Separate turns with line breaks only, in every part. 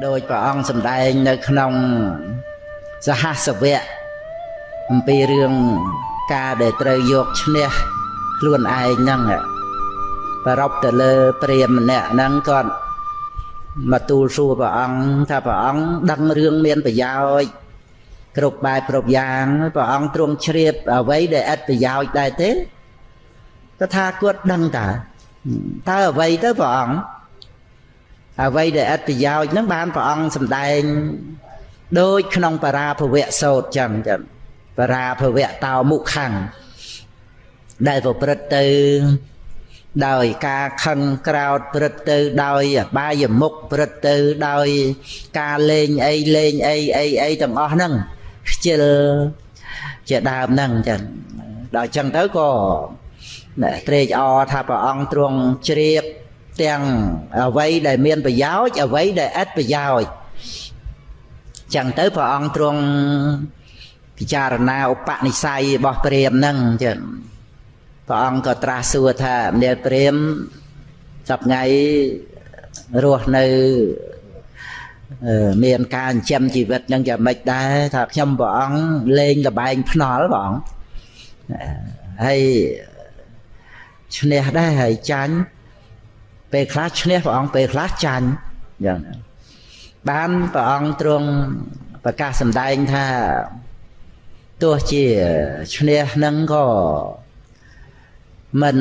โดยพระองค์សម្ដែងនៅក្នុងសហសវៈអំពីរឿងការដែលត្រូវយកឈ្នះខ្លួនឯងហ្នឹងប្រពទៅលើព្រាហ្មណ៍ម្នាក់ហ្នឹងគាត់មកទូលសួរព្រះអង្គថាព្រះអង្គដឹងរឿងមានប្រយោជន៍គ្រប់បែបគ្រប់យ៉ាងព្រះអង្គទ្រង់ជ្រាបអ្វីដែលឥតប្រយោជន៍ដែរទេតថាគតដឹងតើអ្វីទៅព្រះអង្គអ្វីដែលឥតប្រយោជន៍ហ្នឹងបានព្រះអង្គសម្ដែងដូចក្នុងបរាភវៈសូត្រចឹងបរាភវៈតោមុខੰដែលប្រព្រឹត្តទៅដោយការខឹងក្រោធព្រឹត្តទៅដោយអបាយមុខព្រឹត្តទៅដោយការលេងអីទាំងអស់ហ្នឹងខ្ជិលជាដើមហ្នឹងចឹងដល់ចឹងទៅក៏ត្រេកអរថាព្រះអង្គទ្រង់ជ្រាបទាំងអ្វីដែលមានប្រយោជន៍អ្វីដែលឥតប្រយោជន៍ចឹងទៅព្រះអង្គទ្រង់ពិចារណាឧបនិស្ស័យរបស់ព្រាហ្មណ៍ហ្នឹងចឹងព្រះអង្គក៏ត្រាស់សួរថាអ្នកព្រាហ្មណ៍សប្ថ្ងៃរស់នៅមានការចិញ្ចឹមជីវិតនឹងយ៉ាងម៉េចដែរថាខ្ញុំព្រះអង្គលេងល្បែងភ្នល់ព្រះអង្គហើយឈ្នះដែរហើយចាញ់ពេលខ្លះឈ្នះព្រះអង្គពេលខ្លះចាញ់យ៉ាងហ្នឹងបានព្រះអង្គទ្រង់ប្រកាសសម្ដែងថាទោះជាឈ្នះនឹងក៏មិន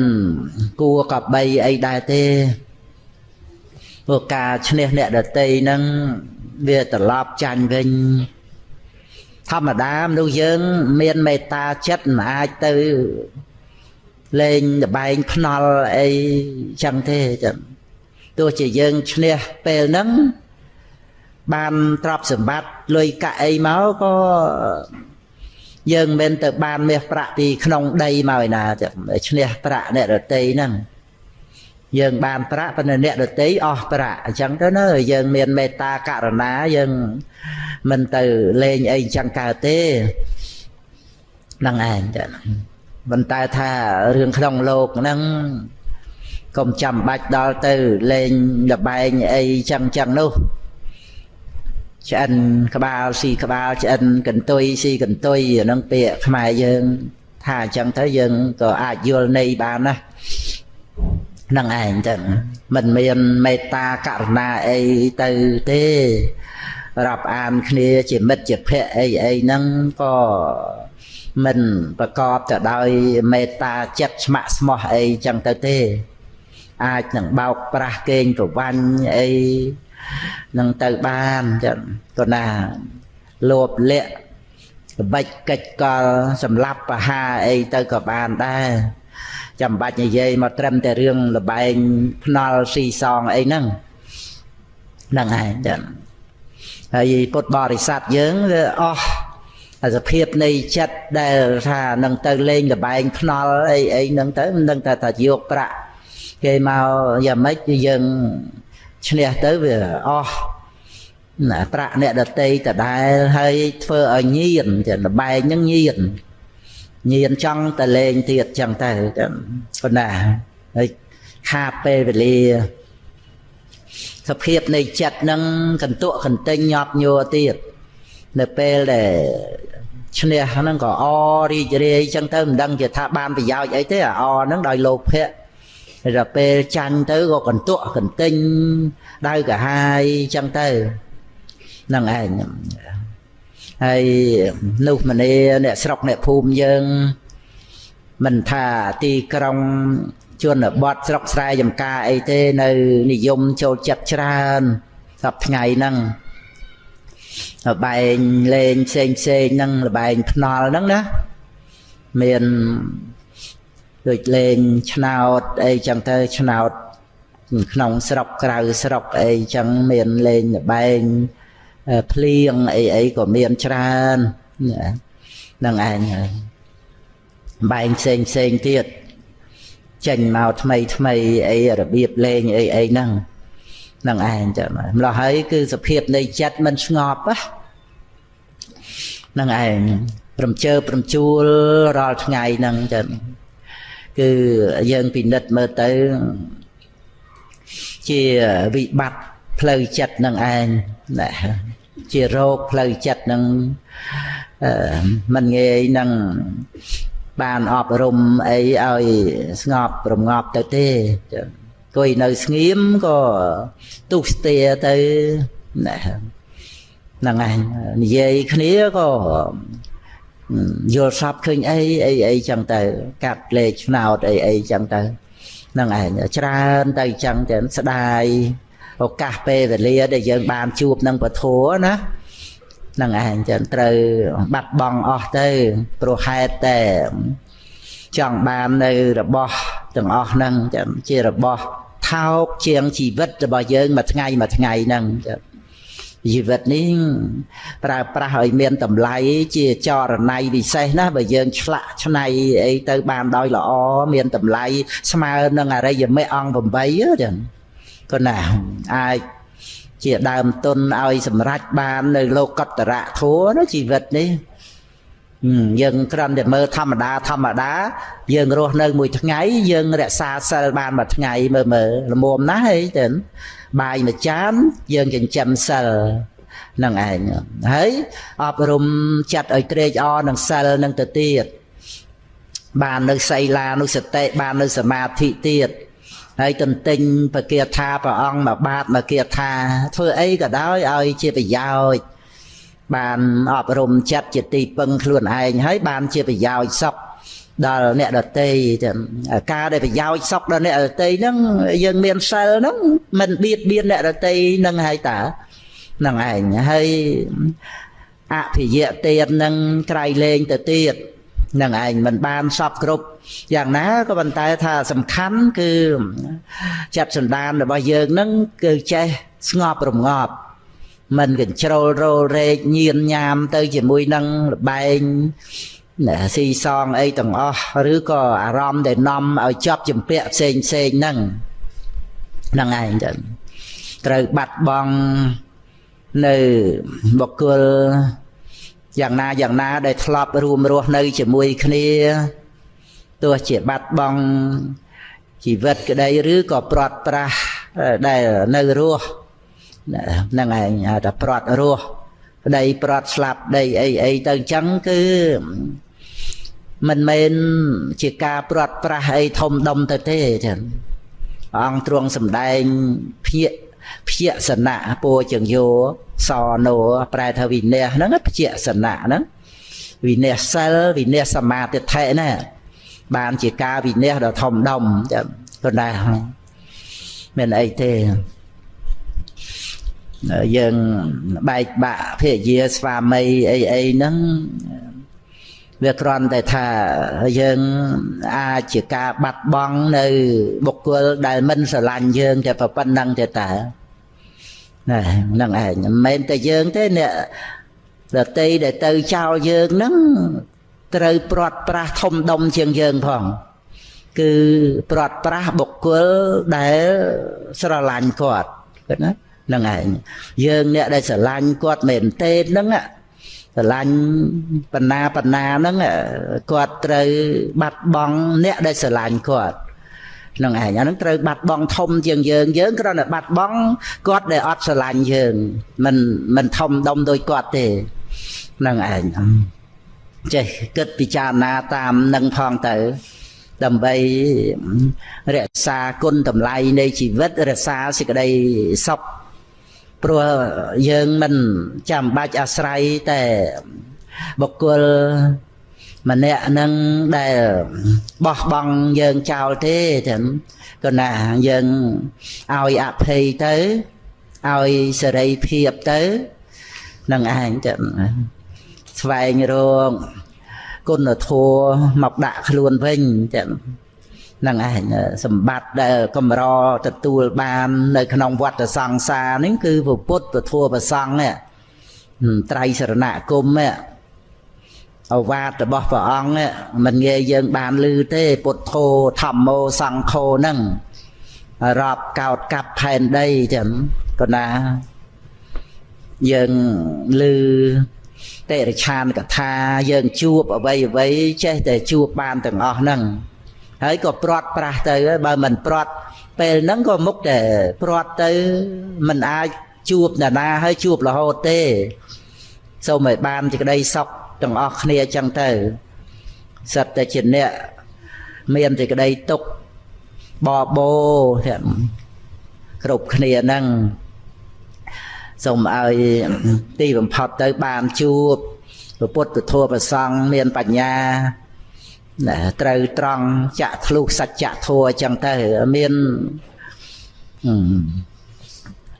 គួរកបីអីដែរទេព្រោះការឈ្នះអ្នកដតីនឹងវាត្រឡប់ចាញ់វិញធម្មតាមនុស្សយើងមានមេត្តាចិត្តមិនអាចទៅលេងល្បែងភ្នល់អីចឹងទេចឹងទោះជាយើងឈ្នះពេលហ្នឹងបានទ្រព្យសម្បត្តិលុយកាក់អីមកក៏យើងមិនទៅបានមាសប្រាក់ពីក្នុងដីមកឯណាចឹងឈ្នះប្រាក់អ្នកដតីហ្នឹងយើងបានប្រាក់ប៉ុន្តែអ្នកដតីអស់ប្រាក់អញ្ចឹងទៅណាយើងមានមេត្តាករុណាយើងមិនទៅលេងអីអញ្ចឹងកើតទេហ្នឹងឯងចឹងប៉ុន្តែថារឿងក្នុងលោកហ្នឹងកុំចាំបាច់ដល់ទៅលេងល្បែងអីចឹងនោះឆ្អិនក្បាលស៊ីក្បាលឆ្អិនកន្ទុយស៊ីកន្ទុយអាហ្នឹងពាក្យខ្មែរយើងថាអញ្ចឹងទៅយើងក៏អាចយល់ន័យបានណាហ្នឹងឯងចឹងមិនមានមេត្តាករុណាអីទៅទេរាប់អានគ្នាជាមិត្តជាភក្តិអីហ្នឹងក៏មិនប្រកបទៅដោយមេត្តាចិត្តស្ម័គ្រស្មោះអីចឹងទៅទេអាចនឹងបោកប្រាស់កេងប្រវ័ញ្ចអីនឹងទៅបានចឹងក៏ណាលោភលៈក្បិចកិច្ចកលសម្លាប់បហាអីទៅក៏បានដែរចាំបាច់និយាយមកត្រឹមតែរឿងលបែងភ្នល់ស៊ីសងអីហ្នឹងហ្នឹងឯងចឹងហើយពុទ្ធបរិស័ទយើងវាអស់សភាពនៃចិត្តដែលថានឹងទៅលេងលបែងភ្នល់អីហ្នឹងទៅមិនដឹងថាយកប្រាក់គេមកយ៉ាងម៉េចយើងឈ្នះទៅវាអស់ប្រាក់អ្នកដតីដដែលហើយធ្វើឲ្យញៀនចឹងលបែងហ្នឹងញៀនចង់ទៅលេងទៀតចឹងទៅប៉ុណ្ណាហើយខាតពេលវេលាសភាពនៃចិត្តហ្នឹងកន្ទក់កន្ទិញញាប់ញ័រទៀតនៅពេលដែលឈ្នះហ្នឹងក៏អរីករាយចឹងទៅមិនដឹងជាថាបានប្រយោជន៍អីទេអហ្នឹងដោយលោភៈហើយដល់ពេលចាញ់ទៅក៏កន្ទក់កន្ទិញដៅកាហាយចឹងទៅហ្នឹងឯងហើយនោះមនីអ្នកស្រុកអ្នកភូមិយើងមិនថាទីក្រុងជនបទស្រុកស្រែចំការអីទេនៅនិយមចូលចិត្តច្រើនសប្តាហ៍ថ្ងៃហ្នឹងលបែងលេងផ្សេងហ្នឹងលបែងភ្នល់ហ្នឹងណាមានដូចលេងឆ្នោតអីចឹងទៅឆ្នោតក្នុងស្រុកក្រៅស្រុកអីចឹងមានលេងលបែងភ្លៀងអីក៏មានច្រើនហ្នឹងឯងបែងផ្សេងទៀតចេញមកថ្មីអីរបៀបលេងអីហ្នឹងហ្នឹងឯងចឹងម្ល៉េះហើយគឺសភាពនៃចិត្តមិនស្ងប់ហ្នឹងឯងព្រមជួលរាល់ថ្ងៃហ្នឹងចឹងគឺយើងពិនិត្យមើលទៅជាវិបត្តិ ផ្លូវចិត្តនឹងឯងណាជារោគផ្លូវចិត្តនឹងមិនងាយនឹងបានអប់រំអីឲ្យស្ងប់រងាប់ទៅទេគួយនៅស្ងៀមក៏ទុះស្ទាទៅណាហ្នឹងឯងនិយាយគ្នាក៏យល់សពឃើញអីចឹងទៅកាត់លេខឆ្នោតអីចឹងទៅហ្នឹងឯងច្រើនទៅចឹងទៅស្ដាយឱកាសពេលវេលាដែលយើងបានជួបនឹងពធណាហ្នឹងឯងចឹងត្រូវបាត់បង់អស់ទៅព្រោះហេតុតែចង់បាននៅរបស់ទាំងអស់ហ្នឹងចឹងជារបស់ថោកជាងជីវិតរបស់យើងមួយថ្ងៃហ្នឹងចឹងជីវិតនេះប្រើប្រាស់ឲ្យមានតម្លៃជាចរណៃពិសេសណាបើយើងឆ្លាក់ឆ្នៃអីទៅបានដោយល្អមានតម្លៃស្មើនឹងអរិយមេអង្គ8ចឹងក៏ណាអាចជាដើមទុនឲ្យសម្រេចបាននៅលោកតរៈធัวណាជីវិតនេះយើងគ្រាន់តែមើលធម្មតាយើងរស់នៅមួយថ្ងៃយើងរក្សាសិលបានមួយថ្ងៃមើលល្មមណាស់អីទៅបាយមួយចានយើងចិញ្ចឹមសិលនឹងឯងហើយអប់រំចិត្តឲ្យត្រេកអរនឹងសិលនឹងទៅទៀតបាននៅសីលានុសតិបាននៅសមាធិទៀតហើយទន្ទិញបគាថាព្រះអង្គមកបាទមកគាថាធ្វើអីក៏ដោយឲ្យជាប្រយោជន៍បានអប់រំចិត្តជាទីពឹងខ្លួនឯងហើយបានជាប្រយោជន៍សុខដល់អ្នកដទៃចឹងការដែលប្រយោជន៍សុខដល់អ្នកដទៃហ្នឹងយើងមានសិលហ្នឹងមិនបៀតបៀនអ្នកដទៃហ្នឹងហើយតាហ្នឹងឯងហើយអភិយទានហ្នឹងក្រៃលែងទៅទៀតហ្នឹងឯងមិនបានសពគ្រប់យ៉ាងណាក៏ប៉ុន្តែថាសំខាន់គឺចិត្តសន្តានរបស់យើងហ្នឹងគឺចេះស្ងប់រងាប់មិនកញ្ជ្រោលរោលរែកញៀនញ៉ាមទៅជាមួយនឹងលបែងស៊ីសងអីទាំងអស់ឬក៏អារម្មណ៍ដែលនាំឲ្យចាប់ចម្ពាក់ផ្សេងហ្នឹងហ្នឹងឯងចឹងត្រូវបាត់បង់នៅបុគ្គលយ៉ាងណាដែលធ្លាប់រួមរស់នៅជាមួយគ្នាទោះជាបាត់បង់ជីវិតក្តីឬក៏ព្រាត់ប្រាសដែលនៅរស់ហ្នឹងឯងតែព្រាត់រស់ប្តីព្រាត់ស្លាប់ដីអីទៅអញ្ចឹងគឺមិនមែនជាការព្រាត់ប្រាសអីធំដុំទៅទេចឹងអង្គទ្រង់សម្ដែងភយសនៈពោជញ្ញោសណោប្រែថាវិន័យហ្នឹងភយសនៈហ្នឹងវិន័យសិលវិន័យសមាធិដ្ឋិណាបានជាការវិន័យដ៏ធំដុំចឹងប៉ុន្តែមានអីទេយើងបែកបាក់ភរិយាស្វាមីអីហ្នឹងវាគ្រាន់តែថាយើងអាចជាការបាត់បង់នៅបុគ្គលដែលមិនស្រឡាញ់យើងតែប៉ុណ្្នឹងទេតាហ្នឹងឯងមិនមែនតែយើងទេអ្នកដតីដែលទៅចោលយើងហ្នឹងត្រូវព្រាត់ប្រាសធំដុំជាងយើងផងគឺព្រាត់ប្រាសបុគ្គលដែលស្រឡាញ់គាត់ណាហ្នឹងឯងយើងអ្នកដែលស្រឡាញ់គាត់មែនទេហ្នឹងស្រឡាញ់បណ្ណាហ្នឹងគាត់ត្រូវបាត់បង់អ្នកដែលស្រឡាញ់គាត់ហ្នឹងឯងអាហ្នឹងត្រូវបាត់បង់ធំជាងយើងគ្រាន់តែបាត់បង់គាត់ដែលអត់ស្រឡាញ់យើងមិនធំដុំដូចគាត់ទេហ្នឹងឯងចេះគិតពិចារណាតាមនឹងផងទៅដើម្បីរក្សាគុណតម្លៃនៃជីវិតរក្សាសេចក្តីសុខព្រោះយើងមិនចាំបាច់អាស្រ័យតែបុគ្គលម្នាក់នឹងដែលបោះបង់យើងចោលទេចឹងក៏ណាយើងឲ្យអភ័យទៅឲ្យសេរីភាពទៅនឹងឯងចឹងស្វែងរកគុណធម៌មកដាក់ខ្លួនវិញចឹងនឹងឯងសម្បត្តិដែលកម្រទទួលបាននៅក្នុងវដ្តសង្សារនេះគឺពុទ្ធពធប្រសង្ឃត្រៃសរណគមអវាទរបស់ព្រះអង្គមិនងាយយើងបានឮទេពុទ្ធោធម្មោសង្ឃោហ្នឹងរាប់កោតកាប់ផែនដីចឹងក៏ណាយើងឮតិរិឆានកថាយើងជួបអ្វីចេះតែជួបបានទាំងអស់ហ្នឹងហើយក៏ព្រាត់ប្រាសទៅបើមិនព្រាត់ ពេលហ្នឹងក៏មុខតែព្រាត់ទៅមិនអាចជួបអ្នកណាហើយជួបរហូតទេសូមឲ្យបានសេចក្តីសុខទាំងអស់គ្នាចឹងទៅសិតតែជាអ្នកមានសេចក្តីទុក្ខបបោគ្រប់គ្នាហ្នឹងសូមឲ្យទីបំផុតទៅបានជួបព្រះពុទ្ធធម៌ព្រះសង្ឃមានបញ្ញាត្រូវត្រង់ចាក់ធ្លុះសច្ចធម៌អញ្ចឹងទៅមាន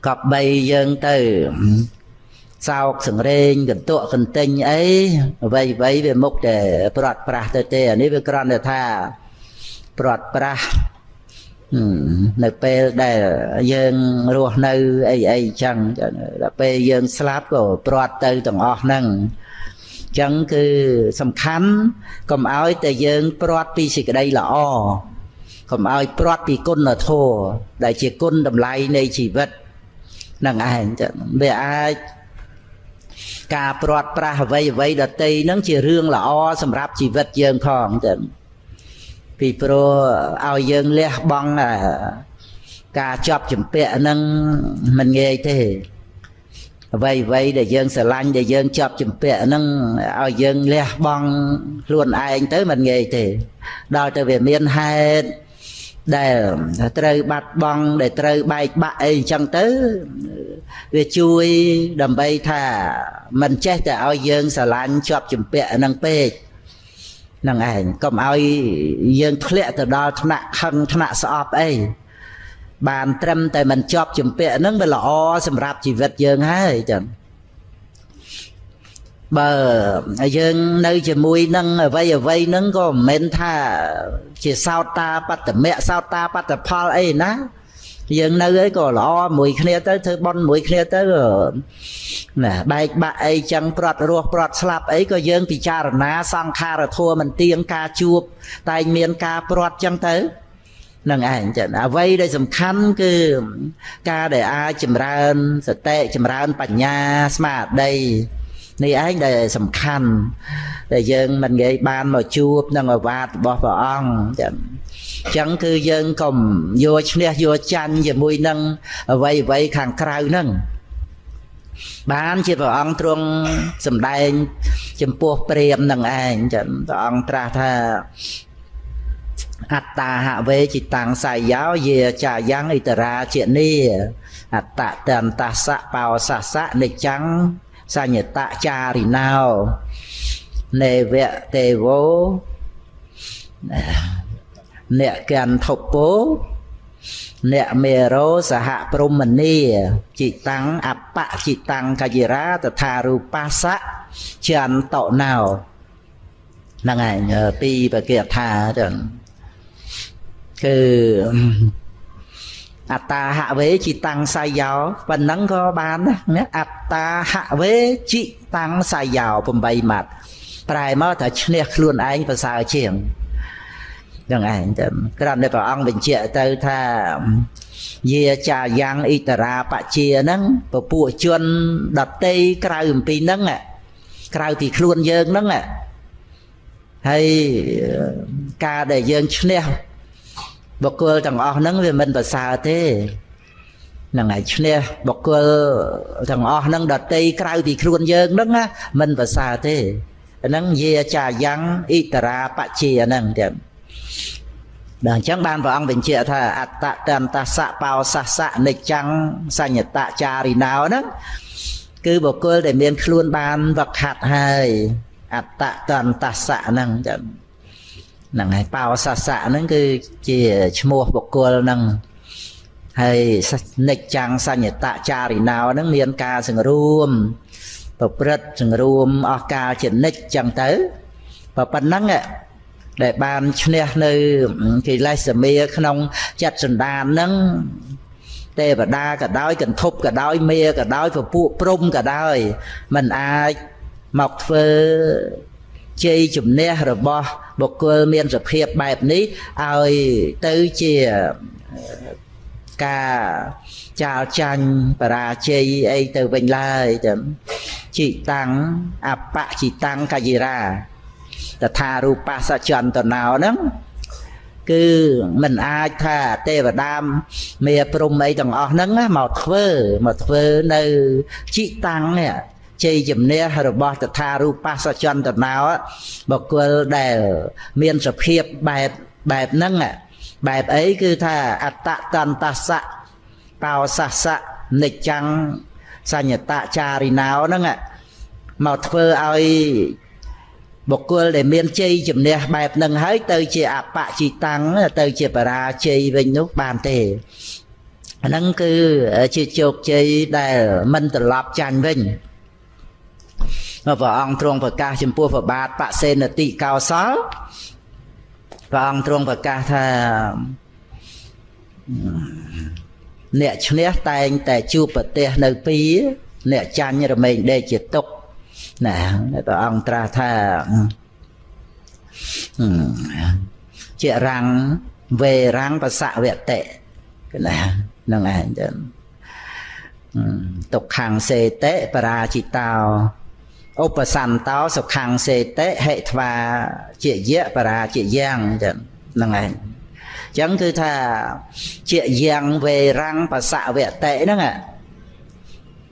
កប់បីយើងទៅសោកសង្រេងកន្ទក់កន្ទិញអីអ្វីវាមុខតែព្រាត់ប្រាស់ទៅទេអានេះវាគ្រាន់តែថាព្រាត់ប្រាស់នៅពេលដែលយើងរស់នៅអីអញ្ចឹងដល់ពេលយើងស្លាប់ក៏ព្រាត់ទៅទាំងអស់ហ្នឹងអញ្ចឹងគឺសំខាន់កុំឲ្យតែយើងព្រាត់ពីសេចក្តីល្អកុំឲ្យព្រាត់ពីគុណធម៌ដែលជាគុណតម្លៃនៃជីវិតនឹងឯងចឹងវាអាចការព្រាត់ប្រាស់អ្វីដតីហ្នឹងជារឿងល្អសម្រាប់ជីវិតយើងផងចឹងពីព្រោះឲ្យយើងលះបង់ការជាប់ជំពាក់ហ្នឹងមិនងាយទេអ្វីដែលយើងស្រឡាញ់ដែលយើងជាប់ជំពាក់ហ្នឹងឲ្យយើងលះបង់ខ្លួនឯងទៅមិនងាយទេដល់ទៅវាមានហេតុដែលត្រូវបាត់បង់ដែលត្រូវបែកបាក់អីអញ្ចឹងទៅវាជួយដើម្បីថាមិនចេះតែឲ្យយើងស្រឡាញ់ជាប់ជំពាក់ហ្នឹងពេកហ្នឹងឯងកុំឲ្យយើងធ្លាក់ទៅដល់ថ្នាក់ខឹងថ្នាក់ស្អប់អីបានត្រឹមតែមិនជាប់ជំពាក់ហ្នឹងវាល្អសម្រាប់ជីវិតយើងហើយចឹងបើយើងនៅជាមួយនឹងអ្វីហ្នឹងក៏មិនមែនថាជាសោតតាបត្តមៈសោតតាបត្តផលអីណាយើងនៅអីក៏ល្អមួយគ្នាទៅធ្វើបន់មួយគ្នាទៅណាបែកបាក់អីចឹងព្រាត់រស់ព្រាត់ស្លាប់អីក៏យើងពិចារណាសង្ខារធម៌មិនទៀងការជួបតែមានការព្រាត់ចឹងទៅនឹងឯងចឹងអ្វីដែលសំខាន់គឺការដែលអាចចម្រើនសតិចម្រើនបញ្ញាស្មារតីនេះឯងដែលសំខាន់ដែលយើងមិនងាយបានមកជួបនឹងអាវាតរបស់ព្រះអង្គចឹងគឺយើងកុំយកឈ្នះយកចាញ់ជាមួយនឹងអ្វីខាងក្រៅហ្នឹងបានជាព្រះអង្គទ្រង់សម្ដែងចំពោះព្រាហ្មណ៍នឹងឯងចឹងព្រះអង្គត្រាស់ថាអត្តាហវេចិតាំងសាយោយាចាយ៉ាងឥតរាជានីអត្តតន្តសៈបោសសៈនិច្ចំសញ្ញតចារិណោនេវៈទេវោអ្នកកន្ធពោអ្នកមេរោសហព្រហ្មនីចិតាំងអបចិតាំងកយិរាតថារូបាសៈចន្តោណោហ្នឹងឯងពីបកេថាចឹងគឺអត្តាហវេចិតាំងសាយោប៉ុណ្ណឹងក៏បានណាអត្តាហវេចិតាំងសាយោ8ម៉ាត់ប្រែមកថាឈ្នះខ្លួនឯងប្រសើរជាងហ្នឹងឯងទៅគ្រាន់តែព្រះអង្គបញ្ជាក់ទៅថាយាចាយ៉ាងអ៊ីតរាបជាហ្នឹងពពួកជនដតីក្រៅអំពីហ្នឹងក្រៅពីខ្លួនយើងហ្នឹងហើយការដែលយើងឈ្នះបុគ្គលទាំងអស់ហ្នឹងវាមិនប្រសើរទេហ្នឹងហើយឈ្នះបុគ្គលទាំងអស់ហ្នឹងដតីក្រៅពីខ្លួនយើងហ្នឹងមិនប្រសើរទេហ្នឹងយាចាយ៉ាងអ៊ីតរាបជាហ្នឹងទៀតដល់អញ្ចឹងបានព្រះអង្គបញ្ជាក់ថាអត្តតន្តសៈបោសសៈនិច្ចំសញ្ញតចារិណោហ្នឹងគឺបុគ្គលដែលមានខ្លួនបានវឹកហាត់ហើយអត្តតន្តសៈហ្នឹងចឹងហ្នឹងហើយបោសសៈហ្នឹងគឺជាឈ្មោះបុគ្គលហ្នឹងហើយនិច្ចំសញ្ញតចារិណោហ្នឹងមានការសង្រួមប្រព្រឹត្តសង្រួមអស់កាលជានិច្ចចឹងទៅប៉ុណ្ណឹងដែលបានឈ្នះនៅកិលេសមាក្នុងចិត្តសន្តានហ្នឹងទេវតាក៏ដោយកន្ធប់ក៏ដោយមេក៏ដោយពពួកព្រំក៏ដោយมันអាចមកធ្វើជ័យជំនះរបស់បុគ្គលមានសភាពបែបនេះឲ្យទៅជាការចាលចាញ់បរាជ័យអីទៅវិញឡើយទៅជីតាំងអបជីតាំងកាយិរាតថារូបាសចន្តណោហ្នឹង cứ mình ai tha tê và đam mẹ prom ấy tầng ở nắng màu thơ nơi chị tăng nè chơi chùm nè rồi bỏ tờ tha ru pa sa chân tờ nào á một cô đè miền sập hiệp bài nắng à bài ấy cứ tha tạ tan ta sạ tao sạ nịch trăng sa nhật tạ cha ri nào nắng à màu thơ ai một cô để miền chơi chùm nè bài nâng hái tới chị bạ chị tăng tới chị bà ra chơi bên nước bàn tề nâng cứ chị chụp chơi để mình tự lập tranh vinh mà vợ ông trung và ca chùm pua và bát bạ sen là tị cao sáu và ông trung và ca tha nè nè tay tại chụp bật tè nơi pí nè tranh như là mình để chỉ tục nè và ông tra tha chị răng về răng và xạ vẹt tệ cái này nâng ảnh tục hàng xê tế bà ra chị tao ốp bà sẵn tao sọc hàng xê tế hệ và chị dễ bà ra chị giang nâng ảnh chẳng cứ thà chị giang về răng và xạ vẹt tệ nâng ạ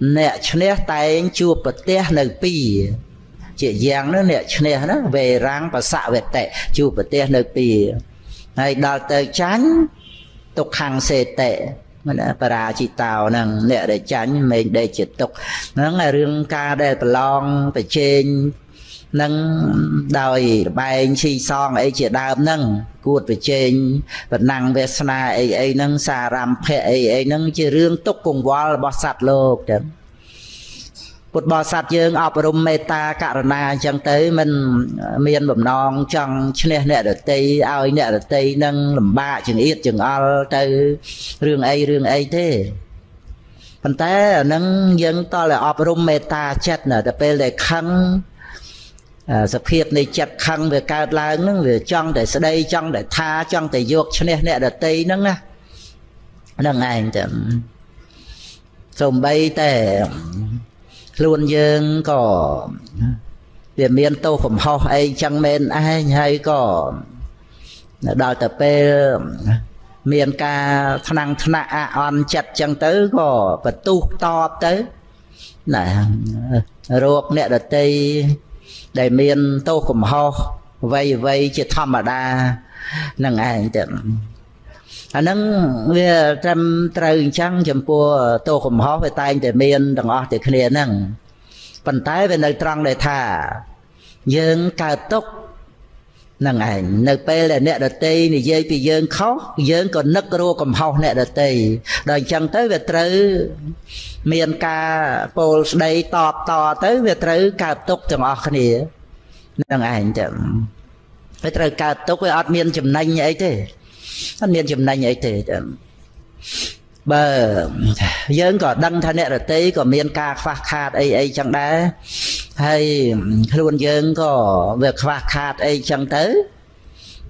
nè chne tay chua bật té nơi pi chị giang nó nè chne nó về răng và xạ vẹt tệ chua bật té nơi pi hay đào tới chán tục hàng xê tệ mà đã bà chị tàu nâng nè để tránh mình để chỉ tục nó là rương ca để lòng phải trên nâng đòi bài chi song ấy chỉ đào nâng cuột phải trên và năng về sna ấy nâng xà ram phê ấy nâng chỉ rương tục cùng qua bó sạch lô bột bò sạch dương ọp rùm mê ta cả na chẳng tới mình miền bầm non chẳng nè nè được tây ai nè được tây nâng làm ba chừng ít chừng al tới rương ấy thế phần té nâng dân to là ọp rùm mê ta chết nè tập để khăn sập hiệp này chặt khăn về cao lang nó về trong để sẽ đây trong để tha trong để dược nè được tây nâng á nâng anh chẳng xong bay tè luôn dương có về miền tô phẩm ho ấy chẳng men ai hay có đào tập miền ca thăng on chặt chẳng tới có vật tu to tới này ruột nè đợt tây để miền tô phẩm ho vây chỉ thầm mà đa nâng ai chẳng nâng về trăm trời trăng chấm pua tô khom hó về tay để miền đằng ở để kia nâng phần tái về nơi trăng để thả dương cao tốc nâng ảnh nơi pe là nẹt đợt tây này dây bị dương khóc dương còn nấc rô cầm hò nẹt đợt tây đòi trăng tới về trời miền ca pol đây to tới về trời cao tốc đằng ở kia nâng ảnh chẳng về trời cao tốc về ở miền chấm nanh ấy thế anh miền chùm này thì bờ dân có đăng thanh nè tí có miền ca khoa khát ấy chẳng đá hay luôn dân có việc khoa khát ấy chẳng tới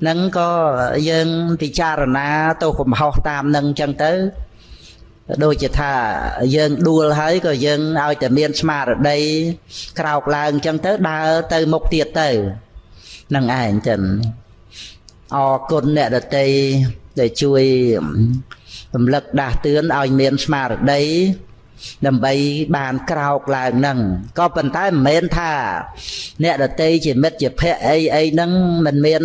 nâng có dân thì cha rồi na tôi cũng học tam nâng chẳng tới đôi chỉ thà dân đua thấy có dân ao từ miền smart ở đây khảo làng chẳng tới đa tới một tiệt tới nâng ảnh chẳng con nè đợt tây để chui lực đà tướng ao miền smart ở đây đầm bay bàn cao lại nâng có phần tay miền tha nè đợt tây chỉ mất chỉ phe ấy nâng mình miền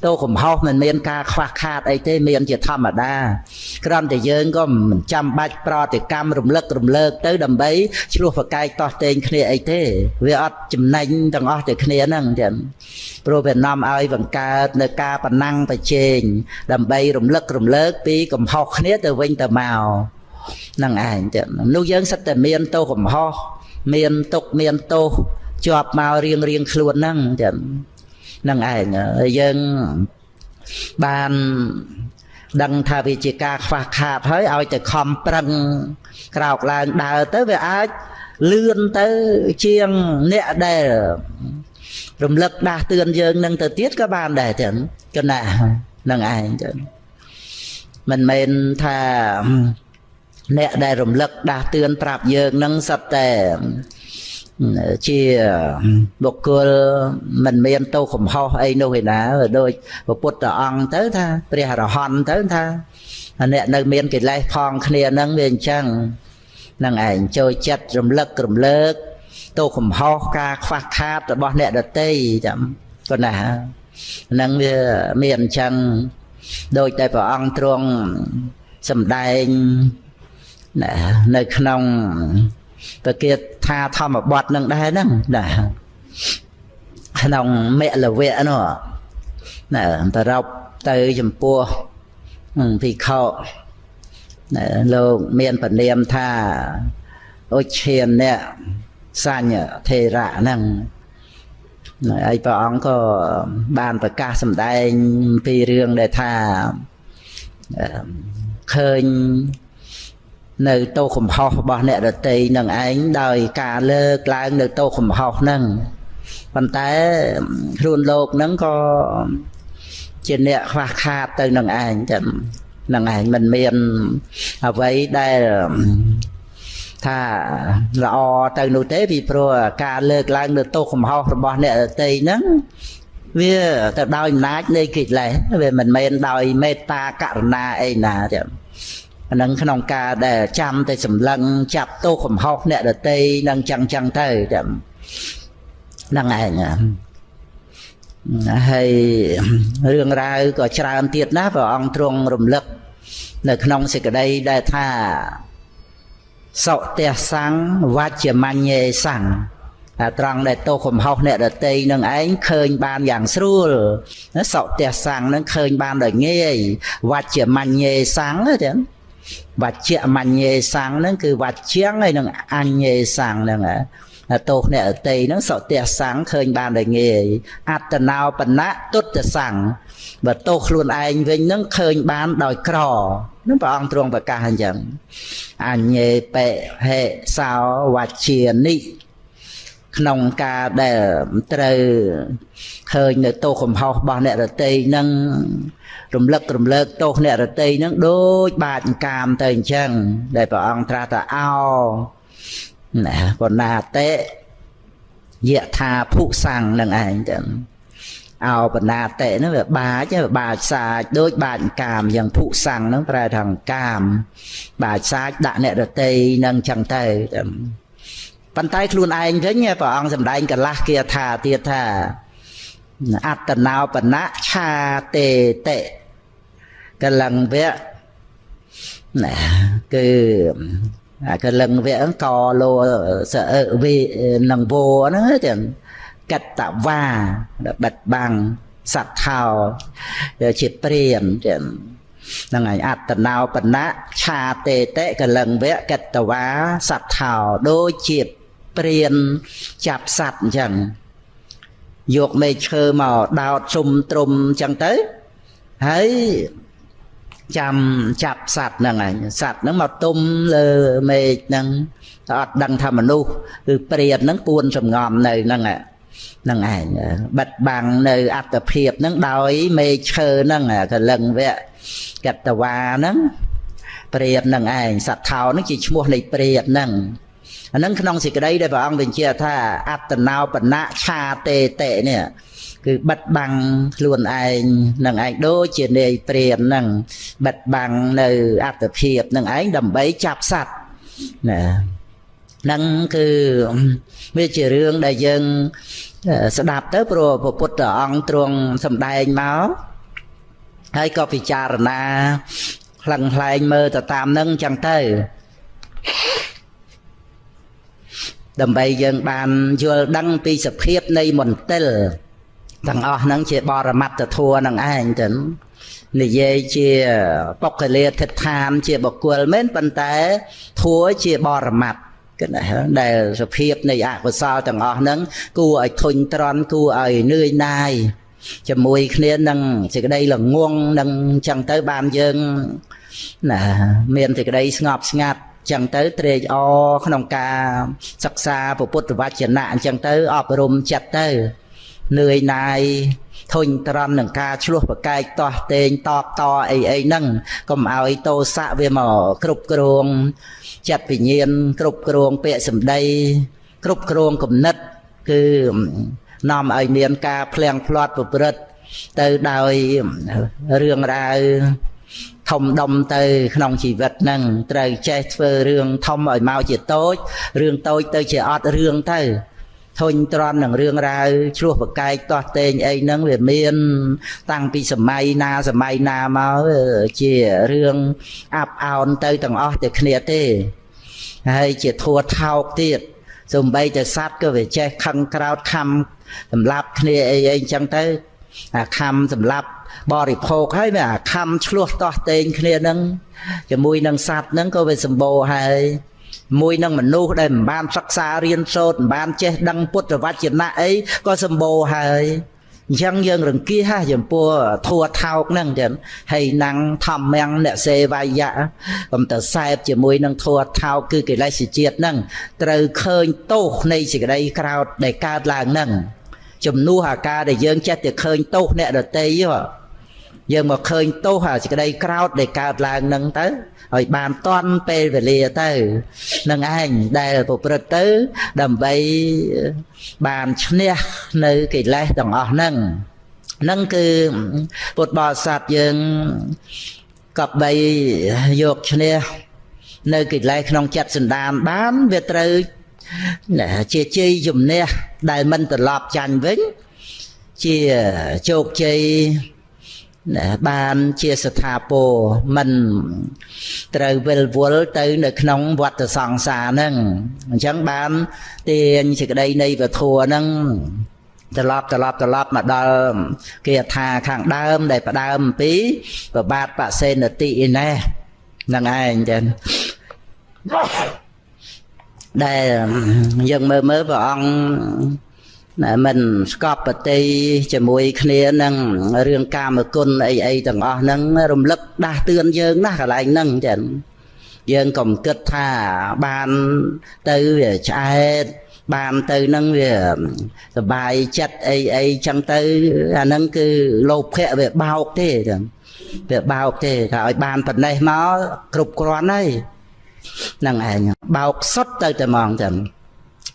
tôi cũng học mình miền ca khoa khát ấy thế miền chỉ thầm ở đa cái thì dương có trăm bách pro thì cam rùng lợt tới đầm bay chưa phải cài to tên kia ấy thế vì ở chấm nanh thằng ở thì kia nâng chẳng pro Việt Nam ai vẫn ca nơi ca bản năng phải trên đầm bay rùng lợt tí cũng học kia từ vinh từ màu nâng ảnh chẳng lúc dương sách từ miền tôi cũng học miền tục miền tôi chọp màu riêng luôn nâng chẳng nâng ảnh dân bàn đăng thà vì chỉ ca khoa khát thấy ai từ khom prăng cào là đào tới về ai lươn tới chiêng nẹ đề rùng lực đa tươn dân nâng từ tiết các bạn để chẳng cho nè nâng ảnh mình thà nẹ đề rùng lực đa tươn trạp dân nâng sập tè chia bậc cơ mình miền tô khổng ho ấy đâu vậy nào đôi một bút tờ ong tới tha bây giờ hòn tới tha nè nơi miền cái lai phong kia nâng miền trăng nâng ảnh chơi chặt rầm lơ tô khổng ho ca khoác khát rồi bọn nè đợt tây chậm còn nè nâng miền trăng đôi tay vào ong truong sầm đai nè nơi khung và kia tha thom mà bọt nâng đai nâng nè nông mẹ là vẽ nó nè ta rọc tới chùm pua thì khâu lô miền phần niệm tha ôi chiền nè xanh thề rạ nâng ai bảo ông có bàn và ca sầm đai phi riêng để tha khơi nơi tô khủng học bỏ nè được tì nâng ánh đời cả lơ lại nơi tô khủng học nâng còn té luôn lột nâng có trên nè khoa khát từ nâng ảnh mình miền ở vậy đây tha rõ từ nụ tế vì pro cả lơ lại nơi tô khủng học bỏ nè được tì nâng vì ta đòi nát nơi kịch lại về mình miền đòi meta cả na ấy nà nâng khăn ca để chăm tay sầm lăng chập tô khổng học nè để tây nâng chăng tay nâng ảnh hay riêng ra có tràn tiệt nát vào ông trung rùm lực nơi khăn sẽ ở đây để tha sậu tia sáng vắt chìa man nhẹ sáng trăng để tô khổng học nè để tây nâng ánh khơi ban dạng sưu nó sậu tia sáng nó khơi ban đời nghe vắt chìa man nhẹ sáng đó chứ và chia mạnh nhẹ sáng nó cứ và chiếng này nó ăn nhẹ sáng là tô này ở tây nó sợ tia sáng khơi ban đời nghề ắt nào bận nát tốtจะsáng và tô luôn anh với nó khơi ban đòi cỏ nó bảo ông truong và cả hành chẳng ăn nhẹ bệ hệ sao và chia nị nông ca để trời khơi nơi tô khổng học bảo nè ở tây nâng rùm lợt tô nè ở tây nâng đôi bạn cam tây chân để bảo ông tra ta ao nè còn là tệ dịa tha phụ sang nâng ảnh ao còn là tệ nó về bà chứ bà xa đôi bạn cam dần phụ sang nó ra thằng cam bà xa đã nè ở tây nâng chẳng tây bàn tay luôn anh thế nhé bảo ông dầm đánh cả lá kia thà tiệt thà ắt tần nào bẩn nát cha tệ tệ cái lần vẽ nè cái lần vẽ cò lô sợ vì nằng vô nó chẳng cắt tạo va bật bằng sạch thao chỉ priềm chẳng năng ảnh ắt tần nào bẩn nát cha tệ tệ cái lần vẽ cắt tạo va sạch thao đôi chiệp priền chạp sạch chẳng dục mê chơ màu đào trùm chẳng tới hãy chăm chạp sạch nè ảnh sạch nó mà tung lơ mê nâng đăng thầm mà nu từ priền nâng buôn sầm ngòm này nâng ảnh bật bằng nơi át tập hiệp nâng đói mê chơ nâng cái lần vẹ gạch tà hoa nâng priền nâng ảnh sạch thao nó chỉ mua này priền nâng nâng khăn xịt cái đấy để vào ông mình chia tha ắt tần nào bẩn nạ cha tệ tệ nè cứ bật bằng luôn anh nâng anh đôi chuyện này priền nâng bật bằng nơi ắt tập hiệp nâng anh đầm bấy chạp sạch nè nâng cứ bây giờ riêng đại dân sẽ đạp tới pro của bút ở ông truong sầm đai máu hay có bị cha na lần lại mơ ta tam nâng chẳng tới đầm bay dân bàn vừa đăng pi sập khiếp nay một tel thằng nắng chia bò ra mặt thua thằng anh tỉnh này về chia bọc cái lia thịt tham chia bọc quần mến bàn té thua chia bò ra mặt cái này để sập khiếp này của sao thằng nắng cu ở thôn tròn cu ở nơi này cho mùi kia nâng thì cái đây là nguồn nâng chẳng tới bàn dân nè miền thì cái đây ngọt ngạt chẳng tới trề o không ca sắc xa của bút và chuyện nạn chẳng tới ọp rùm chặt tới nơi này thôi tròn nâng ca chua và cai to tên to ấy nâng còn áo ấy tô xạ về mỏ cục kruông chặt vì nhiên cục kruông bẹ sầm đây គ្រប់គ្រងគំនិតគឺនាំឲ្យមានការផ្លាំងផ្លាត់ប្រព្រឹត្តទៅដោយរឿងរ៉ាវធំដុំទៅក្នុងជីវិតហ្នឹងត្រូវចេះធ្វើរឿងធំឲ្យមកជាតូចរឿងតូចទៅជាអត់រឿងទៅធុញទ្រាន់នឹងរឿងរ៉ាវឆ្លោះប្រកែកតោះតេងអីហ្នឹងវាមានតាំងពីសម័យណាមកជារឿងអាប់អោនទៅទាំងអស់តែគ្នាទេហើយជាធัวថោកទៀតសូម្បីតែសត្វក៏វាចេះខឹងក្រោតខំសម្លាប់គ្នាអីអញ្ចឹងទៅអាខំសម្លាប់បរិភោគហើយវាអាខំឆ្លោះតោះតេងគ្នាហ្នឹងជាមួយនឹងសត្វហ្នឹងក៏វាសម្បូរហើយមួយនឹងមនុស្សដែលមិនបានសិក្សារៀនសូត្រមិនបានចេះដឹងពុទ្ធវចនៈអីក៏សម្បូរហើយអញ្ចឹងយើងរង្គៀសចំពោះធัวថោកហ្នឹងចឹងហើយណាំងធម្មំអ្នកសេវាយៈកុំទៅសែបជាមួយនឹងធัวថោកគឺកិលេសជាតិហ្នឹងត្រូវឃើញទោសនៃសេចក្តីក្រោធដែលកើតឡើងហ្នឹងជំនួសអាការដែលយើងចេះតែឃើញទោសអ្នកដទៃយើងមកឃើញទោសអាសេចក្តីក្រោធដែលកើតឡើងហ្នឹងទៅឲ្យបានតន់ពេលវេលាទៅនឹងឯងដែលប្រព្រឹត្តទៅដើម្បីបានឈ្នះនៅកិលេសទាំងអស់ហ្នឹងគឺពុទ្ធបរិស័ទយើងក៏បីយកឈ្នះនៅកិលេសក្នុងចិត្តសន្តានបានវាត្រូវជាជ័យជំនះដែលមិនត្រឡប់ចាញ់វិញជាជោគជ័យបានជាស្ថាពរមិនត្រូវវិលវល់ទៅនៅក្នុងវដ្តសង្សារហ្នឹងអញ្ចឹងបានទាញសេចក្តីនៃពធហ្នឹងត្រឡប់មកដល់គាថាខាងដើមដែលផ្ដើមអំពីប្របាទបសេនតិឯណេះហ្នឹងឯងចឹងដែលយើងមើលព្រះអង្គមិនស្កប់ប្រតិជាមួយគ្នានឹងរឿងកាមគុណអីទាំងអស់ហ្នឹងរំលឹកដាស់តឿនយើងណាស់កន្លែងហ្នឹងចឹងយើងកុំគិតថាបានទៅវាឆ្អែតបានទៅនឹងវាសបាយចិត្តអីចឹងទៅអាហ្នឹងគឺលោភៈវាបោកទេចឹងវាបោកទេថាឲ្យបានប៉ុណ្ណេះមកគ្រប់គ្រាន់ហើយហ្នឹងឯងបោកសុទ្ធទៅតែហ្មងចឹង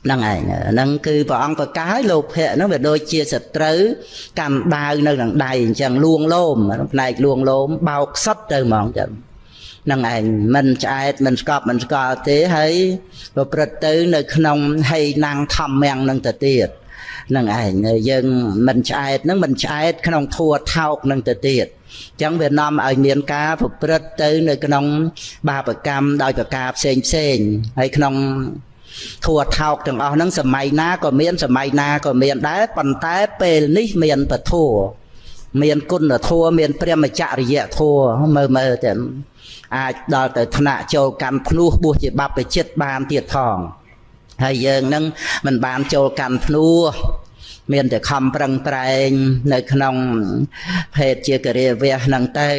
ហ្នឹងឯងហ្នឹងគឺព្រះអង្គប្រកាសឲ្យលោភៈហ្នឹងវាដូចជាសត្រូវកាន់ដាវនៅក្នុងដៃអញ្ចឹងលួងលោមផ្នែកលួងលោមបោកសុទ្ធទៅហ្មងចឹងហ្នឹងឯងមិនឆ្អែតមិនស្កប់មិនស្កល់ទេហើយប្រព្រឹត្តទៅនៅក្នុងហេណាំងធម្មំហ្នឹងទៅទៀតហ្នឹងឯងយើងមិនឆ្អែតហ្នឹងមិនឆ្អែតក្នុងធัวថោកហ្នឹងទៅទៀតអញ្ចឹងវានាំឲ្យមានការប្រព្រឹត្តទៅនៅក្នុងបាបកម្មដោយប្រការផ្សេងហើយក្នុងធัวថោកទាំងអស់ហ្នឹងសម័យណាក៏មានដែរប៉ុន្តែពេលនេះមានពធัวមានគុណធัวមានព្រមចរិយធัวមើលទៅអាចដល់ទៅថ្នាក់ចូលកម្មភ្នោះបួសជាបព្វជិតបានទៀតផងហើយយើងនឹងមិនបានចូលកម្មភ្នោះមានតែខំប្រឹងប្រែងនៅក្នុងភេទជាគរិវៈហ្នឹងទៅ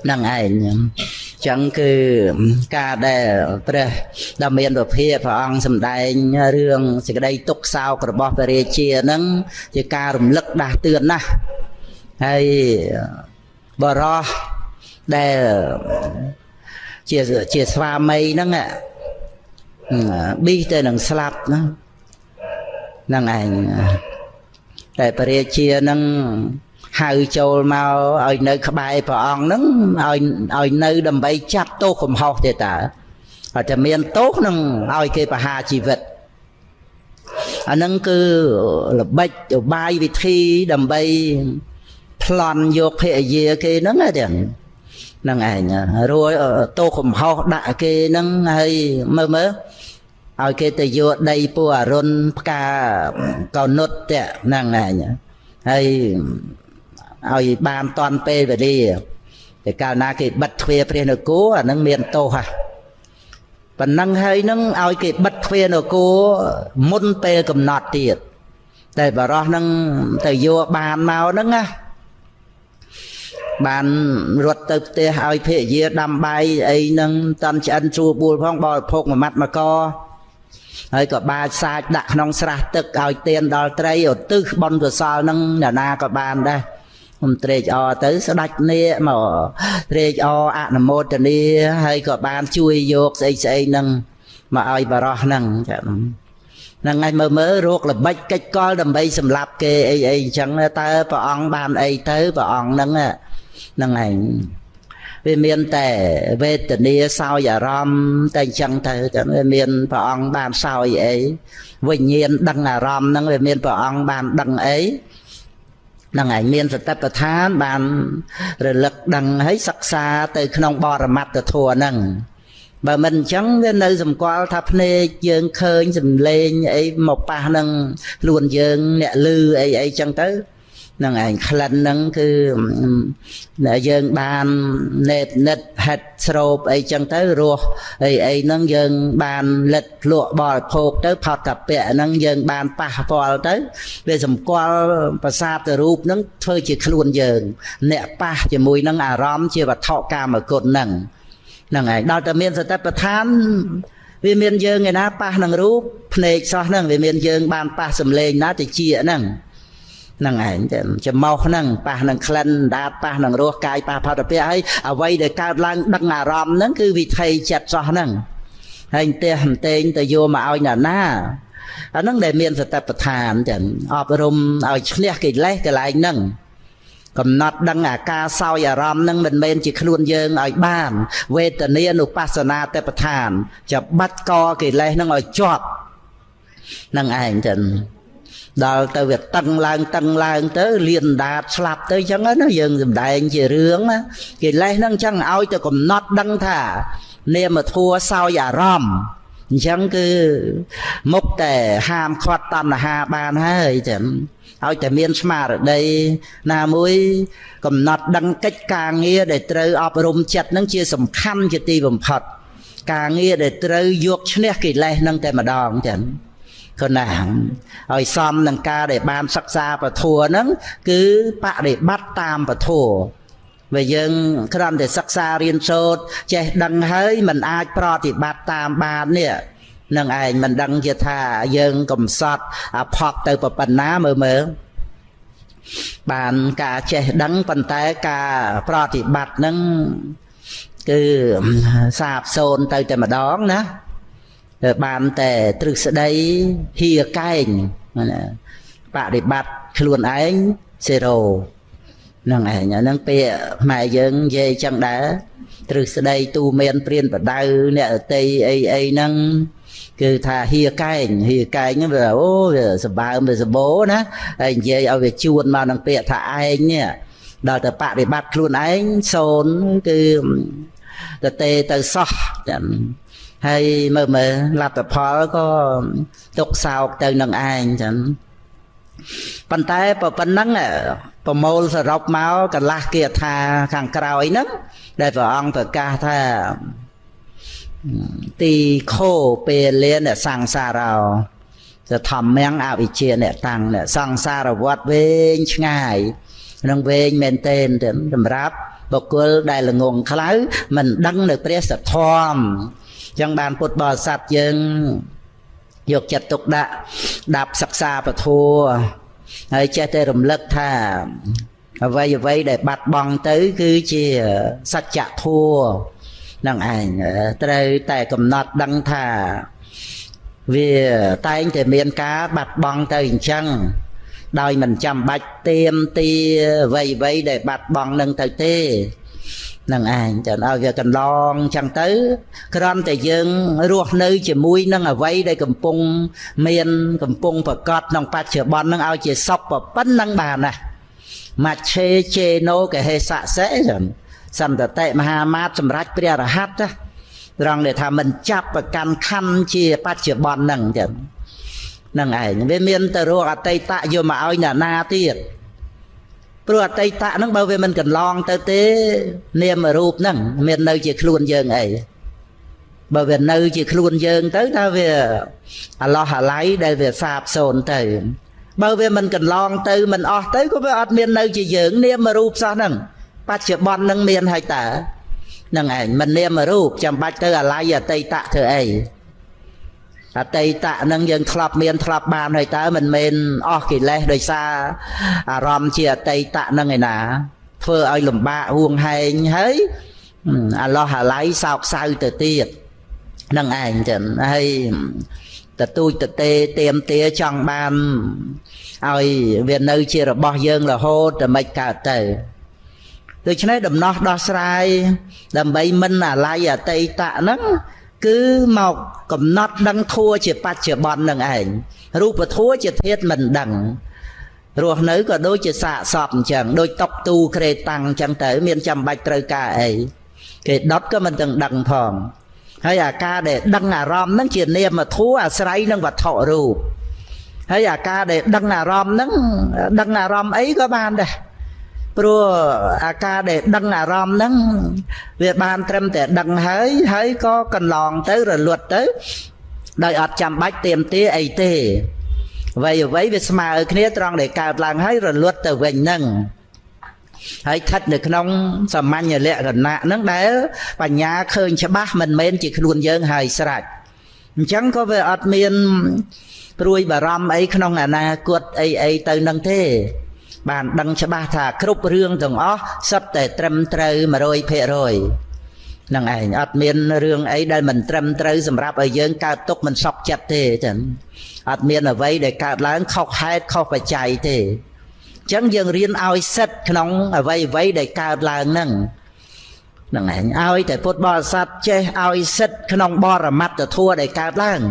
ហ្នឹងឯងចឹងគឺការដែលព្រះដ៏មានពភាព្រះអង្គសម្ដែងរឿងសេចក្តីទុក្ខសោករបស់ព្រះរាជាហ្នឹងជាការរំលឹកដាស់តឿនណាស់ហើយបរោះដែលជាស្វាមីហ្នឹងប៊ីទៅនឹងស្លាប់ហ្នឹងឯងតែព្រះរាជាហ្នឹងហៅចូលមកឲ្យនៅក្បែរព្រះអង្គហ្នឹងឲ្យនៅដើម្បីចាប់ទោសកំហុសទេតើហើយតែមានទោសនឹងឲ្យគេប្រហារជីវិតអាហ្នឹងគឺល្បិចឧបាយវិធីដើម្បីប្លន់យកភរិយាគេហ្នឹងហ្នឹងឯងរួចទោសកំហុសដាក់គេហ្នឹងហើយមើលឲ្យគេទៅយកដីពួកអរុនផ្កាកោនុតទេហ្នឹងឯងហើយឲ្យបានតន់ពេលវេលាតែកាលណាគេបិទទ្វារព្រះនគរអានឹងមានទោសប៉ុណ្ណឹងហើយនឹងឲ្យគេបិទទ្វារនគរមុនពេលកំណត់ទៀតតែបរោះនឹងទៅយកបានមកហ្នឹងណាបានរត់ទៅផ្ទះឲ្យភរិយាដាំបាយអីហ្នឹងតាន់ឆ្អិនស្រួលបួលផងបរិភោគមួយម៉ាត់មកហើយក៏បាចសាចដាក់ក្នុងស្រះទឹកឲ្យទៀនដល់ត្រីឧទ្ទិសបុណ្យកុសលហ្នឹងអ្នកណាក៏បានដែរខ្ញុំត្រេកអរទៅស្ដាច់នេះមកត្រេកអរអនុមោទនាហើយក៏បានជួយយកស្អីហ្នឹងមកឲ្យបរោះហ្នឹងចា năng ngày mơ ruột là bách cách coi đầm bay sầm lạp kê ấy chẳng ta bà ông bàn ấy tới bà ông năng ngày về miền tề về tình yêu sao giả rom tay chẳng tới về miền bà ông bàn sao ấy vinh nhiên đăng là rom năng về miền bà ông bàn đăng ấy năng ngày miền sẽ tập thán bàn rồi lực đăng ấy sắc xa từ không bò ra mặt từ thua năng bà mình chẳng cái nơi dùm qua tháp nê dương khơi dùm lên ấy một ba nâng luôn dương nẹ lư ấy chẳng tới nâng ảnh khăn nâng cứ dương bàn nệt nết hạt srop ấy chẳng tới ruột ấy nâng dương bàn lệch lụa bò phột tới phọt tập bẹ nâng dương bàn pa phò tới về dùm qua bà xa từ rụp nâng thôi chỉ luôn dương nẹ pa chỉ mùi nâng rõm chia và thọ ca mà cột nâng năng ngày đào tờ miền sẽ tập than vì miền dương ngày na pa năng rúp này so năng vì miền dương ban pa sầm lên na thì chia năng năng ngày cho mau năng pa năng khăn đa pa năng rùa cài pa phật tập ấy ở vây để cao lang đăng ngà rom nắng cứ vì thầy chặt so năng hành tên từ vô mà ao nhà na nắng để miền sẽ tập than chẳng ọp rum ao nhẹ cái lấy cái lại năng cầm nọt đăng ca sao giả rom nâng mình bên chỉ luôn dương ở bàn về tận niên upasana te pathan chập bắt co kỳ lệ nâng ở chọt nâng ảnh chânដល់ទៅវាតឹងឡើងទៅលៀនដាតស្លាប់ទៅអញ្ចឹងណាយើងសំដែងជារឿងគេលេះហ្នឹងអញ្ចឹងឲ្យទៅកំណត់ដឹងថានាមធัวសោយអារម្មណ៍អញ្ចឹងគឺមុខតែហាមឃាត់តណ្ហាបានហើយចឹងឲ្យតែមានស្មារតីណាមួយកំណត់ដឹងកិច្ចការងារដែលត្រូវអប់រំចិត្តហ្នឹងជាសំខាន់ជាទីបំផុតការងារដែលត្រូវយកឈ្នះកិលេសហ្នឹងតែម្ដងចឹងគណាឲ្យសមនឹងការដែលបានសិក្សាពធហ្នឹងគឺបដិបត្តិតាមពធបើយើងគ្រាន់តែសិក្សារៀនសូត្រចេះដឹងហើយมันអាចប្រតិបត្តិតាមបាននេះនឹងឯងមិនដឹងជាថាយើងកំសត់អាផកទៅប៉ុណ្ណាមើលបានការចេះដឹងប៉ុន្តែការប្រតិបត្តិហ្នឹងគឺសាបសូន្យទៅតែម្ដងណាបានតែទ្រឹស្ដីហៀកែងបដិបត្តិខ្លួនឯង0នឹងឯងហ្នឹងពេលម៉ែយើងនិយាយចឹងដែរទ្រឹស្ដីទូមានព្រានបដៅអ្នកអតីអីហ្នឹងគឺថាហៀកែងហ្នឹងវាអូវាសម្បើមវាសម្បូរណាហើយនិយាយឲ្យវាជួនមកនឹងពាក្យថាឯងនេះដល់តែបដិបត្តិខ្លួនឯង0គឺទៅសោះចឹងហើយមើលលទ្ធផលក៏ទុកសោកទៅនឹងឯងចឹងប៉ុន្តែប៉ុណ្ណឹងប្រមូលសរុបមកកន្លះគាថាខាងក្រោយហ្នឹងដែលព្រះអង្គប្រកាសថាទីខោពេលលានសង្សារោจะធម្មងអវិជ្ជាអ្នកតាំងសង្សារវត្តវែងឆ្ងាយនឹងវែងមែនទែនសម្រាប់បុគ្គលដែលល្ងងខ្លៅមិនដឹងនៅព្រះសទ្ធម្មចឹងបានពុទ្ធបរិស័ទយើងយកចិត្តទុកដាក់ដាប់សិក្សាពធហើយចេះតែរំលឹកថាអ្វីដែលបាត់បង់ទៅគឺជាសច្ចធម៌នឹងឯងត្រូវតែកំណត់ដឹងថាវាតែងតែមានការបាត់បង់ទៅអញ្ចឹងដោយមិនចាំបាច់ទៀមទាអ្វីដែលបាត់បង់នឹងទៅទេនឹងឯងចឹងឲ្យវាកន្លងចឹងទៅគ្រាន់តែយើងរស់នៅជាមួយនឹងអ្វីដែលកំពុងប្រកបក្នុងបច្ចុប្បន្ននឹងឲ្យជាសុខប៉ុណ្ណឹងបានណាមច្ឆេជេណូកហេសៈសេចឹងសន្តតិមហាមាត្រសម្រាប់ព្រះអរហន្តត្រង់ដែលថាមិនចាប់ប្រកាន់ខណ្ឌជាបច្ចុប្បន្នហ្នឹងចឹងនឹងឯងវាមានតែរកអតីតយកមកឲ្យអ្នកណាទៀតព្រោះអតីតហ្នឹងបើវាមិនកន្លងទៅទេនាមរូបហ្នឹងមាននៅជាខ្លួនយើងអីបើវានៅជាខ្លួនយើងទៅថាវាអាឡោះអាឡៃដែលវាសាបសូន្យទៅបើវាមិនកន្លងទៅមិនអស់ទៅក៏វាអត់មាននៅជាយើងនាមរូបសោះហ្នឹងបច្ចុប្បន្នហ្នឹងមានហើយតើហ្នឹងឯងមិននាមរូបចាំបាច់ទៅអាឡៃអតីតធ្វើអីអតីតហ្នឹងយើងធ្លាប់មានធ្លាប់បានហើយតើមិនមែនអស់កិលេសដោយសារអារម្មណ៍ជាអតីតហ្នឹងឯណាធ្វើឲ្យលំបាកហួងហែងហើយអាឡោះអាឡៃសោកសៅទៅទៀតហ្នឹងឯងចឹងហើយ ទូចតេទៀមទាចង់បានឲ្យវានៅជារបស់យើងរហូតតែមិនកើតទៅដូច្នេះដំណោះដោះស្រាយដើម្បីមិនអាល័យអតីតៈហ្នឹងគឺមកកំណត់ដឹងធัวជាបច្ចុប្បន្ននឹងឯងរូបធัวជាធាតុមិនដឹងរស់នៅក៏ដូចជាសាកសពអញ្ចឹងដូចតុកទូក្រេតាំងអញ្ចឹងទៅមានចាំបាច់ត្រូវការអីគេដុតក៏មិនទាំងដឹងផងហើយអាការដែលដឹងអារម្មណ៍ហ្នឹងជានាមធัวអាស្រ័យនឹងវត្ថុរូបហើយអាការដែលដឹងអារម្មណ៍ហ្នឹងដឹងអារម្មណ៍អីក៏បានដែរព្រោះអាការដែលដឹងអារម្មណ៍ហ្នឹងវាបានត្រឹមតែដឹងហើយក៏កន្លងទៅរលត់ទៅដោយអត់ចាំបាច់ទៀមទាអីទេអ្វីវាស្មើគ្នាត្រង់ដែលកើតឡើងហើយរលត់ទៅវិញហ្នឹងហើយស្ថិតនៅក្នុងសាមញ្ញលក្ខណៈហ្នឹងដែលបញ្ញាឃើញច្បាស់មិនមែនជាខ្លួនយើងហើយស្រេចអញ្ចឹងក៏វាអត់មានព្រួយបារម្ភអីក្នុងអនាគតអីទៅនឹងទេបានដឹងច្បាស់ថាគ្រប់រឿងទាំងអស់សុទ្ធតែត្រឹមត្រូវ 100% ហ្នឹងឯងអត់មានរឿងអីដែលមិនត្រឹមត្រូវសម្រាប់ឲ្យយើងកើតទុកមិនសពចិត្តទេចឹងអត់មានអ្វីដែលកើតឡើងខុសហេតុខុសបច្ច័យទេអញ្ចឹងយើងរៀនឲ្យសិទ្ធក្នុងអ្វីដែលកើតឡើងហ្នឹងឯងឲ្យតែពុទ្ធបរិស័ទចេះឲ្យសិទ្ធក្នុងបរមត្តធម៌ដែលកើតឡើង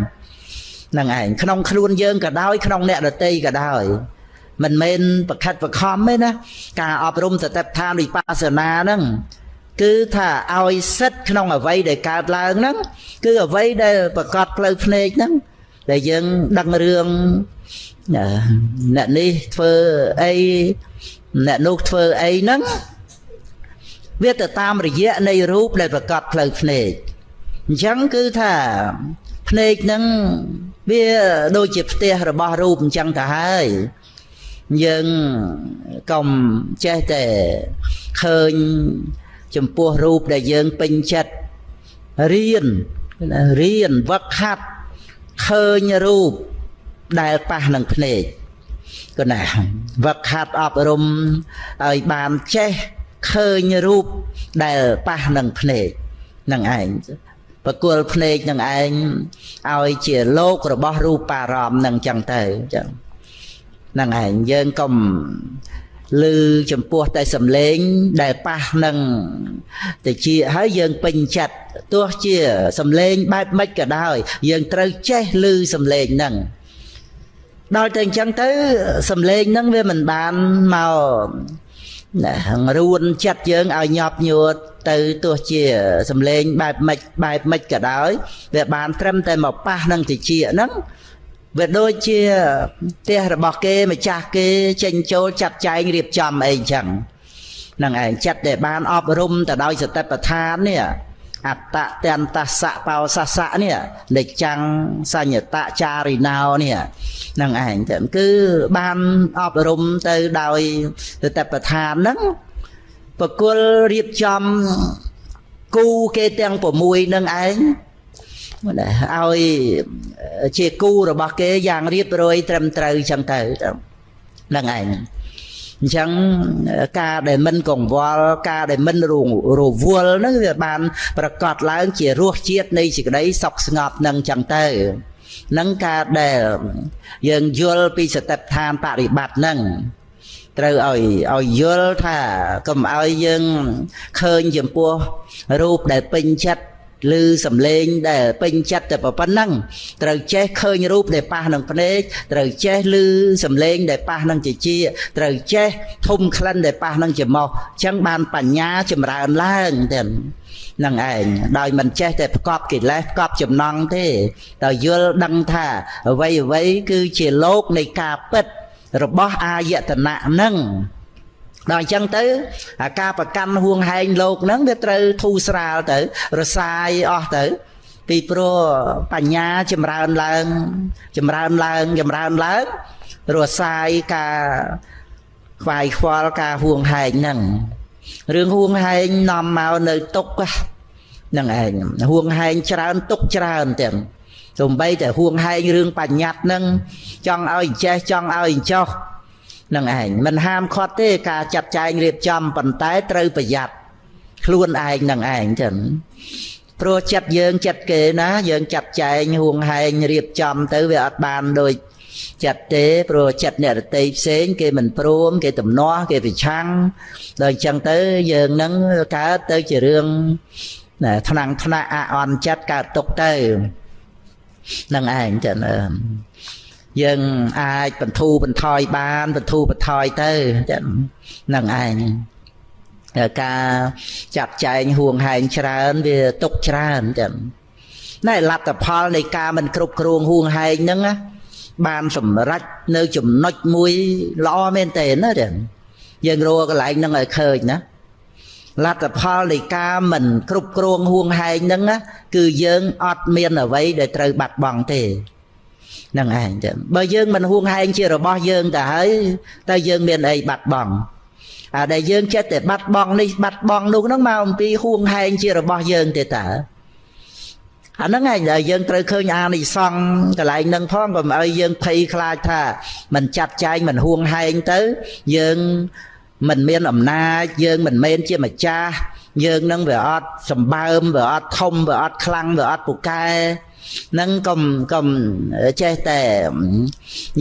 ហ្នឹងឯងក្នុងខ្លួនយើងក៏ដោយក្នុងអ្នកដទៃក៏ដោយមិនមែនប្រខិតប្រខំទេណាការអប់រំសតិប្បដ្ឋានវិបស្សនាហ្នឹងគឺថាឲ្យសិទ្ធក្នុងអ្វីដែលកើតឡើងហ្នឹងគឺអ្វីដែលប្រកបផ្លូវភ្នែកហ្នឹងដែលយើងដឹងរឿងអ្នកនេះធ្វើអីអ្នកនោះធ្វើអីហ្នឹងវាទៅតាមរយៈនៃរូបដែលប្រកបផ្លូវភ្នែកអញ្ចឹងគឺថាភ្នែកហ្នឹងវាដូចជាផ្ទះរបស់រូបអញ្ចឹងទៅហើយយើងកុំចេះតែឃើញចំពោះរូបដែលយើងពេញចិត្តរៀនវឹកហាត់ឃើញរូបដែលប៉ះនឹងភ្នែកក៏ណាវឹកហាត់អប់រំឲ្យបានចេះឃើញរូបដែលប៉ះនឹងភ្នែកនឹងឯងប្រគល់ភ្នែកនឹងឯងឲ្យជាលោករបស់រូបារម្មណ៍នឹងចឹងទៅចឹងហ្នឹងឯងយើងកុំឮចំពោះតែសំឡេងដែលប៉ះនឹងតិចហើយយើងពេញចិត្តទោះជាសំឡេងបែបម៉េចក៏ដោយយើងត្រូវចេះឮសំឡេងហ្នឹងដល់តែអញ្ចឹងទៅសំឡេងហ្នឹងវាមិនបានមករួនចិត្តយើងឲ្យញាប់ញួរទៅទោះជាសំឡេងបែបម៉េចក៏ដោយវាបានត្រឹមតែមកប៉ះនឹងតិចហ្នឹងវាដូចជាផ្ទះរបស់គេម្ចាស់គេចេញចូលចាត់ចែងរៀបចំអីចឹងហ្នឹងឯងចិត្តដែលបានអប់រំទៅដោយសតិប្បដ្ឋាននេះអត្តតន្តសៈបោសសៈនេះនិច្ចាំងសញ្ញតចារិណោនេះហ្នឹងឯងគឺបានអប់រំទៅដោយសតិប្បដ្ឋានហ្នឹងប្រគល់រៀបចំគូគេទាំង6ហ្នឹងឯងឲ្យជាគូរបស់គេយ៉ាងរៀបរយត្រឹមត្រូវចឹងទៅហ្នឹងឯងអញ្ចឹងការដែលមិនកង្វល់ការដែលមិនរវល់ហ្នឹងវាបានប្រកបឡើងជារសជាតិនៃសេចក្តីសុខស្ងប់ហ្នឹងចឹងទៅហ្នឹងការដែលយើងយល់ពីសតិប្បដ្ឋានបរិបត្តិហ្នឹងត្រូវឲ្យយល់ថាកុំឲ្យយើងឃើញចំពោះរូបដែលពេញចិត្តឬសំឡេងដែលពេញចិត្តតែប៉ុណ្ណឹងត្រូវចេះឃើញរូបដែលប៉ះនឹងភ្នែកត្រូវចេះឮសំឡេងដែលប៉ះនឹងជជាត្រូវចេះធុំក្លិនដែលប៉ះនឹងច្រមុះអញ្ចឹងបានបញ្ញាចម្រើនឡើងទៅនឹងឯងដោយមិនចេះតែប្រកបកិលេសប្រកបចំណង់ទេដោយយល់ដឹងថាអ្វីគឺជាលោកនៃការពិតរបស់អាយតនៈនឹងដល់អញ្ចឹងទៅអាការប្រកាន់ហួងហែងលោកហ្នឹងវាត្រូវធូរស្រាលទៅរសាយអស់ទៅពីព្រោះបញ្ញាចម្រើនឡើងរសាយការខ្វាយខ្វល់ការហួងហែងហ្នឹងរឿងហួងហែងនាំមកនៅទុក្ខហ្នឹងឯងហួងហែងច្រើនទុក្ខច្រើនទាំងសូម្បីតែហួងហែងរឿងបញ្ញត្តិហ្នឹងចង់ឲ្យចេះចង់ឲ្យចោះនឹងឯងមិនហាមឃាត់ទេការចាត់ចែងរៀបចំប៉ុន្តែត្រូវប្រយ័ត្នខ្លួនឯងនឹងឯងចឹង ព្រោះចិត្តយើងចិត្តគេណាយើងចាត់ចែងហួងហែងរៀបចំទៅវាអត់បានដូចចិត្តទេព្រោះចិត្តអ្នកដទៃផ្សេងគេមិនព្រមគេទំនាស់គេប្រឆាំងដល់អញ្ចឹងទៅយើងនឹងកើតទៅជារឿងថ្នាំងថ្នាក់អន់ចិត្តកើតទុកទៅនឹងឯងចឹងយើងអាចបន្ធូរបន្ថយបានបន្ធូរបន្ថយទៅចឹងនឹងឯងការចាត់ចែងហួងហែងច្រើនវាទុកច្រើនចឹងណែលទ្ធផលនៃការមិនគ្រប់គ្រងហួងហែងហ្នឹងណាបានសម្រេចនៅចំណុចមួយល្អមែនតើណាចឹងយើងរកកន្លែងហ្នឹងឲ្យឃើញណាលទ្ធផលនៃការមិនគ្រប់គ្រងហួងហែងហ្នឹងណាគឺយើងអត់មានអ្វីដែលត្រូវបាត់បង់ទេហ្នឹងឯងចឹងបើយើងមិនហួងហែងជារបស់យើងទៅហើយតើយើងមានអីបាត់បង់ដែលយើងចិត្តតែបាត់បង់នេះបាត់បង់នោះហ្នឹងមកអំពីហួងហែងជារបស់យើងទេតើអាហ្នឹងឯងដែលយើងត្រូវឃើញអានិសង្ឃកន្លែងហ្នឹងផងកុំឲ្យយើងភ័យខ្លាចថាមិនចាត់ចែងមិនហួងហែងទៅយើងមិនមានអំណាចយើងមិនមែនជាម្ចាស់យើងនឹងវាអត់សម្បើមវាអត់ធំវាអត់ខ្លាំងវាអត់ពូកែនឹងកុំចេះតែ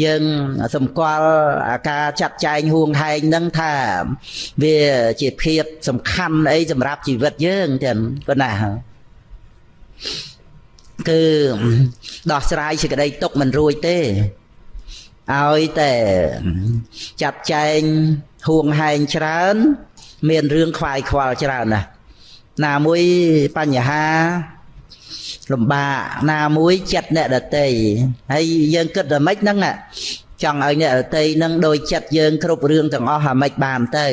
យើងសម្គាល់ការចាត់ចែងហួងហែងហ្នឹងថាវាជាភាពសំខាន់អីសម្រាប់ជីវិតយើងចឹងប៉ុណ្ណាគឺដោះស្រាយសេចក្តីទុក្ខមិនរួចទេឲ្យតែចាត់ចែងហួងហែងច្រើនមានរឿងខ្វាយខ្វល់ច្រើនណាស់ណាមួយបញ្ហាលំបាកណាមួយចិត្តអ្នកដទៃហើយយើងគិតតែម៉េចហ្នឹងចង់ឲ្យអ្នកដទៃហ្នឹងដោយចិត្តយើងគ្រប់រឿងទាំងអស់អាម៉េចបានទៅ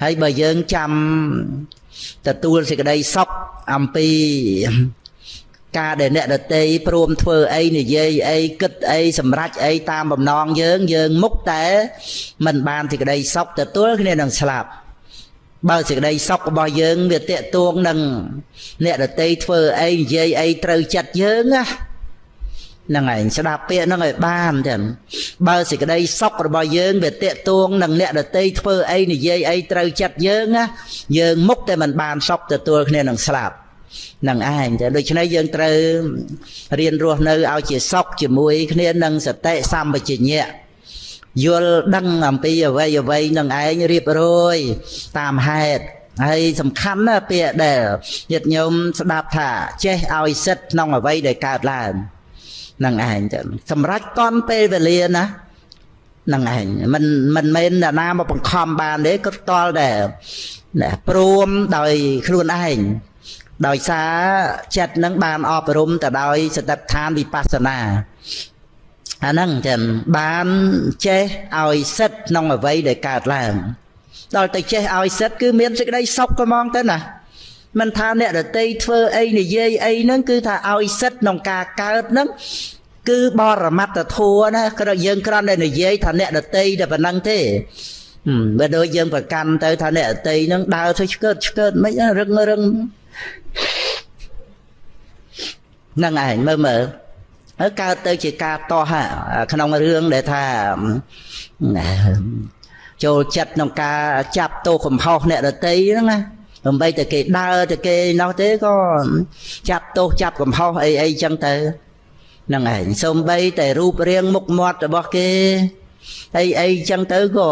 ហើយបើយើងចាំទទួលសេចក្តីសុខអំពីការដែលអ្នកដទៃព្រមធ្វើអីនិយាយអីគិតអីសម្រេចអីតាមបំណងយើងមុខតែមិនបានសេចក្តីសុខទទួលគ្នានឹងស្លាប់បើសេចក្តីសុខរបស់យើងវាតាក់ទងនឹងអ្នកដទៃធ្វើអីនិយាយអីត្រូវចិត្តយើងណាហ្នឹងឯងស្ដាប់ពាក្យហ្នឹងឲ្យបានចឹងបើសេចក្តីសុខរបស់យើងវាតាក់ទងនឹងអ្នកដទៃធ្វើអីនិយាយអីត្រូវចិត្តយើងណាយើងមុខតែមិនបានសុខទទួលគ្នានឹងស្លាប់នឹងឯងតែដូច្នេះយើងត្រូវរៀនរស់នៅឲ្យជាសុខជាមួយគ្នានឹងសតិសម្បជញ្ញៈយល់ដឹងអំពីអ្វីនឹងឯងរៀបរយតាមហេតុហើយសំខាន់ណាស់ពាក្យដែលញាតិញោមស្ដាប់ថាចេះឲ្យសិទ្ធក្នុងអ្វីដែលកើតឡើងនឹងឯងចឹងសម្រាប់តន់ពេលវេលាណានឹងឯងមិនមែនអ្នកណាមកបង្ខំបានទេក៏តល់ដែរព្រមដោយខ្លួនឯងដោយសារចិត្តនឹងបានអប់រំទៅដោយសតិប្បដ្ឋានវិបស្សនាអាហ្នឹងចឹងបានចេះឲ្យសិទ្ធក្នុងអ្វីដែលកើតឡើងដល់ទៅចេះឲ្យសិទ្ធគឺមានសេចក្តីសុខក៏ហ្មងទៅណាមិនថាអ្នកដទៃធ្វើអីនិយាយអីហ្នឹងគឺថាឲ្យសិទ្ធក្នុងការកើតហ្នឹងគឺបរមត្តធម៌ណាគ្រាន់យើងគ្រាន់តែនិយាយថាអ្នកដទៃតែប៉ុណ្្នឹងទេបើដូចយើងប្រកាន់ទៅថាអ្នកដទៃហ្នឹងដើរទៅឆ្កើតមិនរឹងហ្នឹងឯងមើលហើយកើតទៅជាការតោះក្នុងរឿងដែលថាចូលចិត្តក្នុងការចាប់ទោសកំហុសអ្នកដទៃហ្នឹងណាដើម្បីតែគេដើរតែគេនោះទេក៏ចាប់ទោសចាប់កំហុសអីចឹងទៅហ្នឹងឯងសូម្បីតែរូបរាងមុខមាត់របស់គេអីចឹងទៅក៏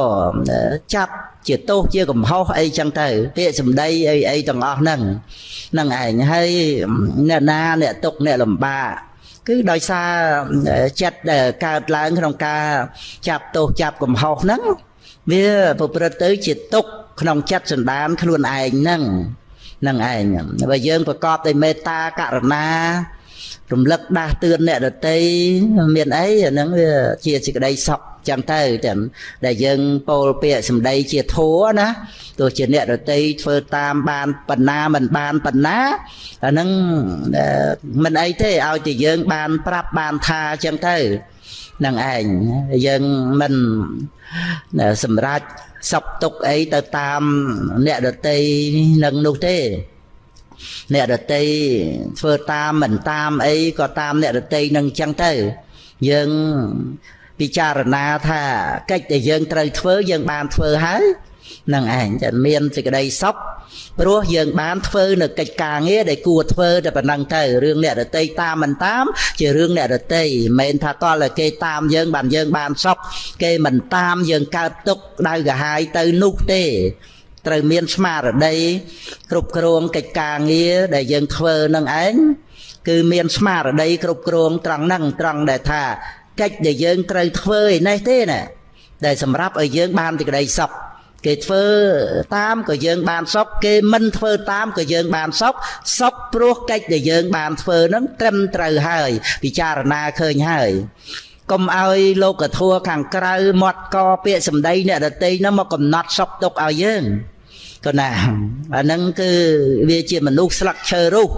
ចាប់ជាទោសជាកំហុសអីចឹងទៅពាក្យសម្ដីអីទាំងអស់ហ្នឹងឯងហើយអ្នកណាអ្នកទុកអ្នកលំបាកគឺដោយសារចិត្តដែលកើតឡើងក្នុងការចាប់ទោសចាប់កំហុសហ្នឹងវាប្រព្រឹត្តទៅជាទុក្ខក្នុងចិត្តសន្តានខ្លួនឯងហ្នឹងឯងបើយើងប្រកបដោយមេត្តាករុណារំលឹកដាស់តឿនអ្នកដទៃមានអីអាហ្នឹងវាជាសេចក្តីសុខចឹងទៅទាំងដែលយើងពោលពាក្យសម្ដីជាធម៌ណាទោះជាអ្នកដទៃធ្វើតាមបានបណ្ណាមិនបានបណ្ណាអាហ្នឹងមិនអីទេឲ្យតែយើងបានប្រាប់បានថាចឹងទៅនឹងឯងយើងមិនសម្រេចសុខទុក្ខអីទៅតាមអ្នកដទៃនឹងនោះទេអ្នកដទៃធ្វើតាមមិនតាមអីក៏តាមអ្នកដទៃនឹងចឹងទៅយើងពិចារណាថាកិច្ចដែលយើងត្រូវធ្វើយើងបានធ្វើហើយ năng ảnh chẳng miên thì cái đây sóc rồi dường bán phơi được cái càng nghĩa để cua phơi để bản năng tây rương nè để tây tam mình tám chỉ rương nè để tây men tha to là cây tam dương bàn sóc cây mình tam dương cao túc đai gà hai tây nút tê trời miên smart ở đây cục kruông cái càng nghĩa để dương phơi năng ảnh cứ miên smart ở đây cục kruông trăng để thà cách để dương trời phơi này thế nè để sầm ráp ở dương ban thì cái đây sọc cái phơ tam của dương ban sóc cái minh phơ tam của dương ban sóc sóc pro cách để dương ban phơ nó trâm trời hơi vì cha na khơi hơi công ai lô cả thua càng cay mọt co bịa sầm đây nè đợt tây nó mà còn nát sóc tục ao dương còn nào nâng cứ về chuyện mình lúc sặc chơi ru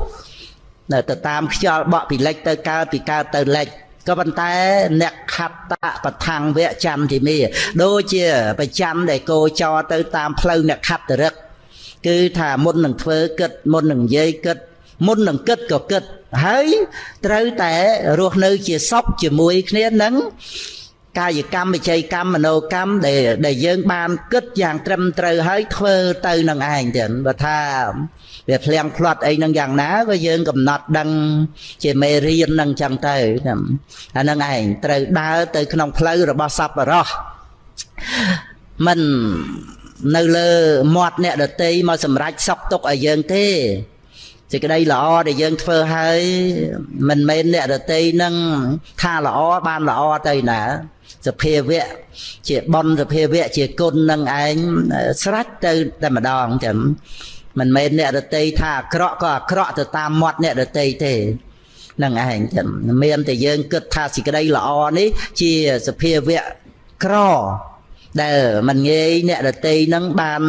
là từ tam cho bọ bị lệch tới cao tới lệchก็บรรทัยเนกขัดตะประทังเวจันที่มีโดยเชี่ยไปจันได้โกจอเตอตามเพลิงเนกขัดตะรึกคือถ้ามุนหนึ่งเฟอเกิดมุนหนึ่งเยยเกิดมุนหนึ่งเกิดก็เกิดเฮ้ยเตอแต่รวกนึกเชี่ยซอกเชี่ยมวยเคลียนั้นกายกรรมไม่ใช่กรรมมโนกรรมđể dương ban kết dạng trầm trời hỡi thơ từ năng ảnh tiền và tha việc liền plot ấy năng dạng ná với dương cầm nọt đăng chỉ mê riêng năng chẳng trời năng ảnh trời đa từ nông phơi rồi bao sập rồi mình nơi lơ mọt nè đợt tây mà sầm rách sọc tốc ở dương thế thì cái đây là o để dương phơi hơi mình men nè đợt tây năng tha là o ban là o tây nèจะเพียเวะเจียบอลจะเพียเวะเจียกลนั่งไอ้สลัดเตอแต่มาดองแต่มันไม่เนี่ยเดตท่าเคราะห์ก็เคราะห์จะตามมดเนี่ยเดตเตนั่งไอ้แต่เมียนแต่ยังเกิดท่าสิกระไดละอนี้เจียจะเพียเวะเคราะห์เด้อมันเงยเนี่ยเดตนั่งบาน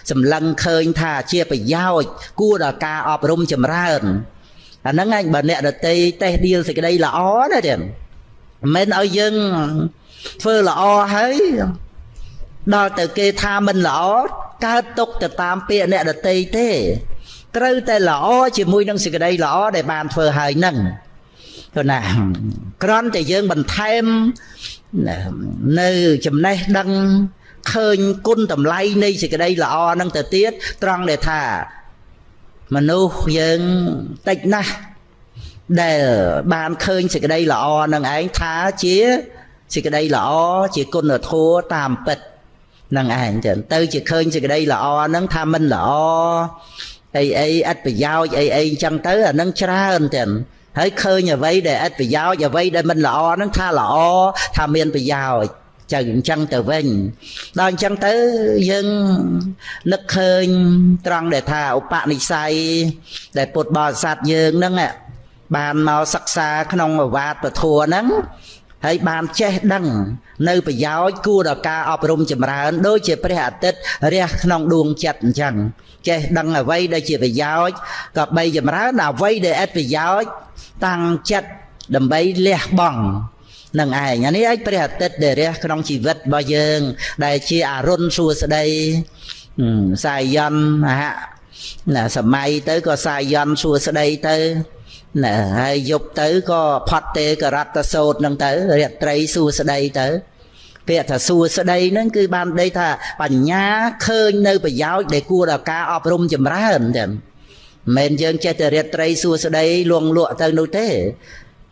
สำลังเคยท่าเจียไปยาวกู้ดากาอบรมจำราญอันนั้นไงบันเนี่ยเดตเดียวสิกระไดละอนะเด่นmình ở dân phơi lọ thấy đo từ kia tha mình lọ cá túc từ tam pia nè là tây thế trừ tay lọ chỉ mui năng sự đây lọ để bàn phơi hai năng thôi nè con thì dân mình thêm nơi chùm này đăng khơi côn tầm lay này sự đây lọ năng từ tiết trăng để thả mà nu dân tịch na để bàn khơi sự đây là o năng ấy thá chía sự đây là o chỉ con ở thua tam bịch năng ảnh chẳng tư chỉ khơi sự đây là o nâng tham minh là o ấy ít bị giao ấy chẳng tới là nâng tra hơn chẳng hãy khơi nhà vây để ít bị giao nhà vây để mình là o nâng tha là o tham miên bị giao chẳng chẳng từ vinh đang chẳng tới dân nước khơi trăng để thả ốc bạn đi say để bột bò sạt dương nâng ạ bàn màu sắc xa không mà vạt và thua nắng hay bàn che đăng nơi phải giáo cua đào ca ọp rung chìm ra đôi chỉ phải hạ tích ra không đuông chặt chẳng che đăng ở vây đây chỉ phải giáo gặp bây chìm ra nào vây để ép phải giáo tăng chặt đầm bấy lẹ bằng nâng ai nhà này phải hạ tích để ra không chỉ vật bao giờ đây chỉ run xua ở đây xài dân là sầm mai tới có xài dân xua ở đây tới nè hay dục tới có phật tê cả rát sốt nâng tới riết tray xua ở đây tới việc thà xua ở đây nó cứ ban đây thà bản nhá khơi nơi phải giáo để cua đào ca ọp rung chìm ra hơn thì mình dân chơi từ riết tray xua ở đây luồng lụa tới nô thế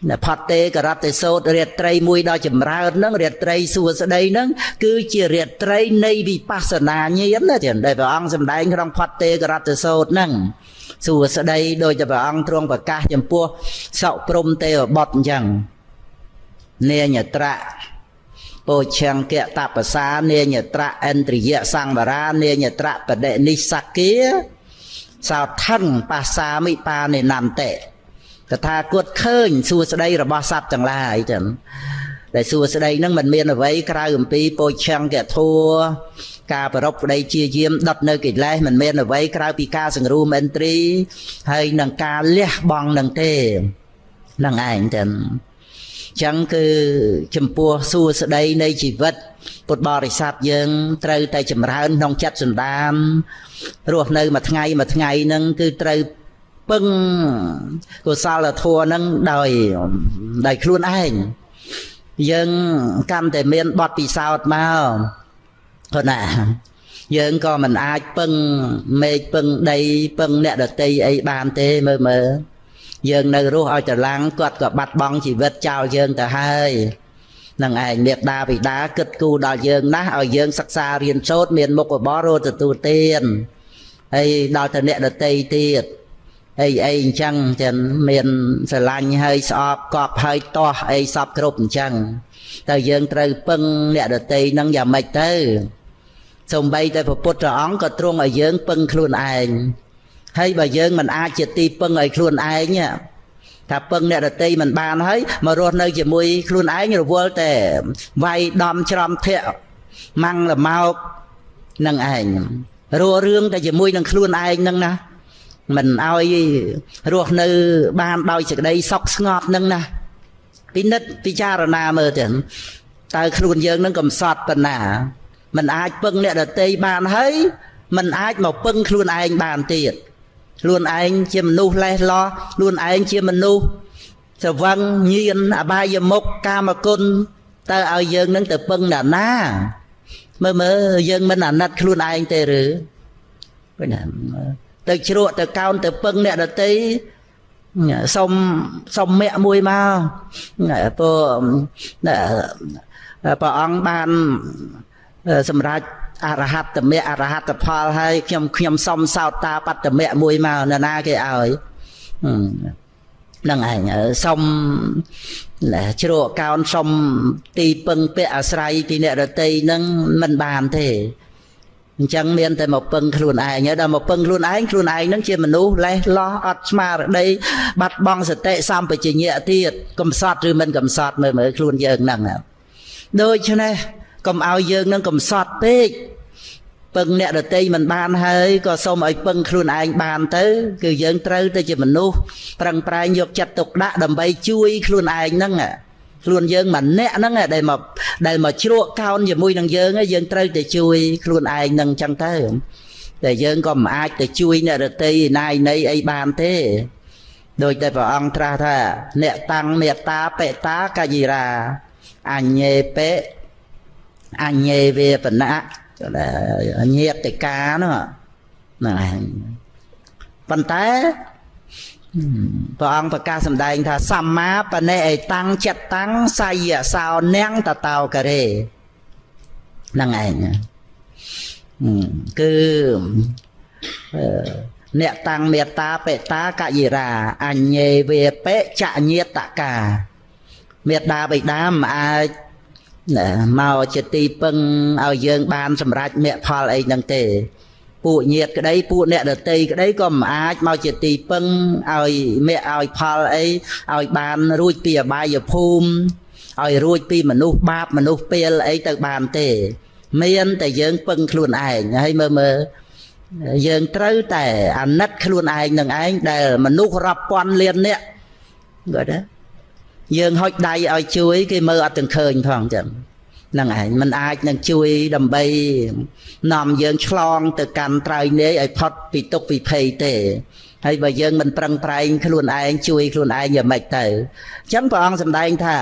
nè phật tê cả rát sốt riết tray mùi đo chìm ra hơn nó riết tray xua ở đây nó cứ chỉ riết tray này bị pasana như vậy đó thì để vào ăn xem đây không phật tê cả rát sốt nâng xua ở đây đôi cho bà ăn truông và ca chấm pua sậu prom tê ở bọt chẳng nè nhà trạ bồ chàng kẹ tạp ở xa nè nhà trạ en trì dẹ sang bà ra nè nhà trạ bà đệ ni sa kia sao thân bà xa mỹ bà này nằm tệ cả tha cuột khơi xua ở đây là bao sắp chẳng là ấy chẳng để xua ở đây nó mình miên ở với cái pi bồ chàng kẹ thua ca bà rốc đây chia diêm đập nơi kịch lệ mình men ở với cái pi ca sừng rum entry hay nâng ca lẹ bằng nâng tê nâng ảnh chẳng chẳng cứ chấm pua xua ở đây nơi chỉ vật bột bò để sạp dương trâu tay chấm ra nông chất sườn đam ruột nơi mà ngày nâng cứ trâu bưng của sao là thua nâng đời luôn anh dân cam để miền bọt bị sao mà thôi nè យើងក៏មិនអាចពឹងមេឃពឹងដីពឹងអ្នកដតីអីបានទេមើលយើងនៅរស់ឲ្យត្រឡាំងគាត់ក៏បាត់បង់ជីវិតចោលយើងទៅហើយនឹងឯងមេត្តាបិតាគិតគូរដល់យើងណាស់ឲ្យយើងសិក្សារៀនសូត្រមានមុខរបររកទទួលទានហើយដល់ទៅអ្នកដតីទៀតអីអញ្ចឹងចឹងមានស្រឡាញ់ហើយស្អប់កប់ហើយតោះអីសពគ្រប់អញ្ចឹងតែយើងត្រូវពឹងអ្នកដតីនឹងយ៉ាងម៉េចទៅសូម្បីតែព្រះពុទ្ធអង្គក៏ទ្រង់ឲ្យយើងពឹងខ្លួនឯងហើយបើយើងមិនអាចជាទីពឹងឲ្យខ្លួនឯងថាពឹងអ្នកដតីមិនបានហើយមករស់នៅជាមួយខ្លួនឯងរវល់តែវាយដំច្រំធាក់ម៉ាំងលម៉ោកនឹងឯងរស់រឿងតែជាមួយនឹងខ្លួនឯងហ្នឹងណាមិនឲ្យរស់នៅបានដោយសេចក្តីសុខស្ងប់ហ្នឹងណាពិនិត្យពិចារណាមើលទៅតើខ្លួនយើងនឹងកំសត់ប៉ុណ្ណាមិនអាចពឹងអ្នកដតីបានហើយមិនអាចមកពឹងខ្លួនឯងបានទៀតខ្លួនឯងជាមនុស្សលេះលោះខ្លួនឯងជាមនុស្សស្រវឹងញៀនអបាយមុខកាមគុណតើឲ្យយើងនឹងទៅពឹងអ្នកណាមើលយើងមិនអាណិតខ្លួនឯងទេឬពេលណាទៅជ្រក់ទៅកោនទៅពឹងអ្នកដតីសុំមាក់មួយមកព្រះអង្គបានសម្រាប់អរហត្តមគ្គអរហត្តផលហើយខ្ញុំសុំសោតតាបត្តមគ្គមួយមកនរណាគេឲ្យនឹងឯងសុំជ្រក់កោនសុំទីពឹងពាក់អាស្រ័យពីអ្នកដតីនឹងមិនបានទេអញ្ចឹងមានតែមកពឹងខ្លួនឯងដល់មកពឹងខ្លួនឯងនឹងជាមនុស្សលេះលោះអត់ស្មារតីបាត់បង់សតិសម្បជញ្ញៈទៀតកំសត់ឬមិនកំសត់មើលខ្លួនយើងហ្នឹងដូច្នេះកុំឲ្យយើងនឹងកំសត់ពេកពឹងអ្នកដតីមិនបានហើយក៏សូមឲ្យពឹងខ្លួនឯងបានទៅគឺយើងត្រូវទៅជាមនុស្សប្រឹងប្រែងយកចិត្តទុកដាក់ដើម្បីជួយខ្លួនឯងហ្នឹងខ្លួនយើងម្នាក់ហ្នឹងដែលមកជ្រក់កោនជាមួយនឹងយើងត្រូវតែជួយខ្លួនឯងហ្នឹងចឹងទៅតែយើងក៏មិនអាចទៅជួយអ្នកដតីណាយណីអីបានទេដោយតែព្រះអង្គត្រាស់ថាអ្នកតាំងមេត្តាបេតាកាយិរាអញ្ញេបេអញ្ញេវេបណៈញាតិកានោះហ្នឹងប៉ុន្តែព្រះអង្គប្រកាសសម្ដែងថាសម្មាបណេអេតាំងចិត្តតាំងសាយសោនាងតតោករេហ្នឹងឯងគឺអ្នកតាំងមេត្តាបេតាកយិរាអញ្ញេវេបេចញាតកាមេត្តាបិតាមិនអាចមកជាទីពឹងឲ្យយើងបានសម្រេចមគ្គផលអីហ្នឹងទេពួកញាតិក្តីពួកអ្នកដតីក្តីក៏មិនអាចមកជាទីពឹងឲ្យមគ្គឲ្យផលអីឲ្យបានរួចពីអបាយភូមិឲ្យរួចពីមនុស្សបាបមនុស្សពាលអីទៅបានទេមានតែយើងពឹងខ្លួនឯងហើយមើលយើងត្រូវតែអាណិតខ្លួនឯងនឹងឯងដែលមនុស្សរាប់ពាន់លាននាក់គាត់ណាយើងហុចដៃឲ្យជួយគេមើលអត់ទាំងឃើញផងចឹងហ្នឹងឯងมันអាចនឹងជួយដើម្បីនាំយើងឆ្លងទៅកាន់ត្រើយនាយឲ្យផុតពីទុក្ខពីភ័យទេហើយបើយើងមិនប្រឹងប្រែងខ្លួនឯងជួយខ្លួនឯងយ៉ាងម៉េចទៅអញ្ចឹងព្រះអង្គសម្ដែងថា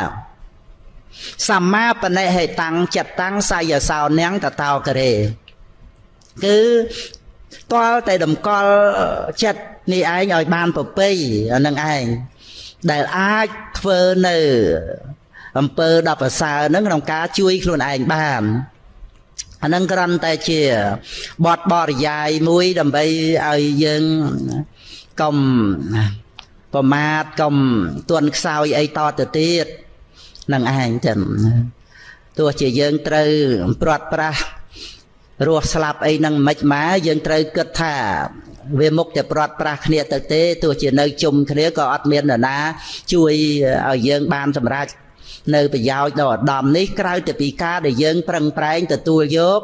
សម្មាបណេហេតាំងចិត្តតាំងសាយសោនាងតតោករេគឺតលតែតម្កល់ចិត្តនេះឯងឲ្យបានប្រពៃអានឹងឯងដែលអាចធ្វើនៅអំពើដល់ប្រសើរហ្នឹងក្នុងការជួយខ្លួនឯងបានអានឹងគ្រាន់តែជាបទបរិយាយមួយដើម្បីឲ្យយើងកុំប្រមាទកុំទន់ខ្សោយអីតទៅទៀតនឹងឯងចឹងទោះជាយើងត្រូវព្រាត់ប្រាសរស់ស្លាប់អីហ្នឹងមិនម៉ាយើងត្រូវគិតថាវាមុខតែព្រាត់ប្រាសគ្នាទៅទេទោះជានៅជុំគ្នាក៏អត់មាននរណាជួយឲ្យយើងបានសម្រេចនៅប្រយោជន៍ដល់ឧត្តមនេះក្រៅតែពីការដែលយើងប្រឹងប្រែងទទួលយក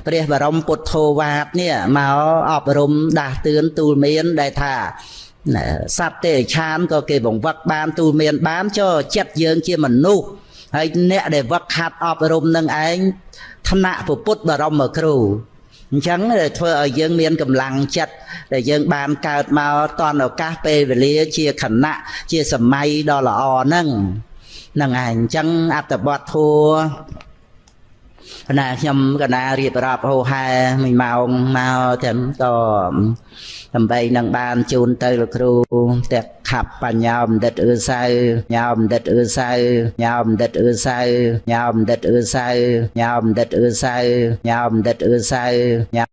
ព្រះបរមពុទ្ធោវាទនេះមកអប់រំដាស់តឿនទូលមានដែលថាសត្វទេឆានក៏គេបង្វឹកបានទូលមានបានចុះចិត្តយើងជាមនុស្សហើយអ្នកដែលវឹកហាត់អប់រំនឹងឯងឋានៈពុទ្ធបរមគ្រូអញ្ចឹងធ្វើឲ្យយើងមានកម្លាំងចិត្តដែលយើងបានកើតមកតនឱកាសពេលវេលាជាខណៈជាសម័យដ៏ល្អហ្នឹងឯងអញ្ចឹងអត្តបទធัว ណាខ្ញុំកណារៀបរាប់ហោហែមួយម៉ោងមកតែក៏ដើម្បីនឹងបានជូនទៅលោកគ្រូតែខាប់បញ្ញាបណ្ឌិតអឺសៅញោមបណ្ឌិតអឺសៅញោមបណ្ឌិតអឺសៅញោមបណ្ឌិតអឺសៅញោមបណ្ឌិតអឺសៅញោមបណ្ឌិតអឺសៅ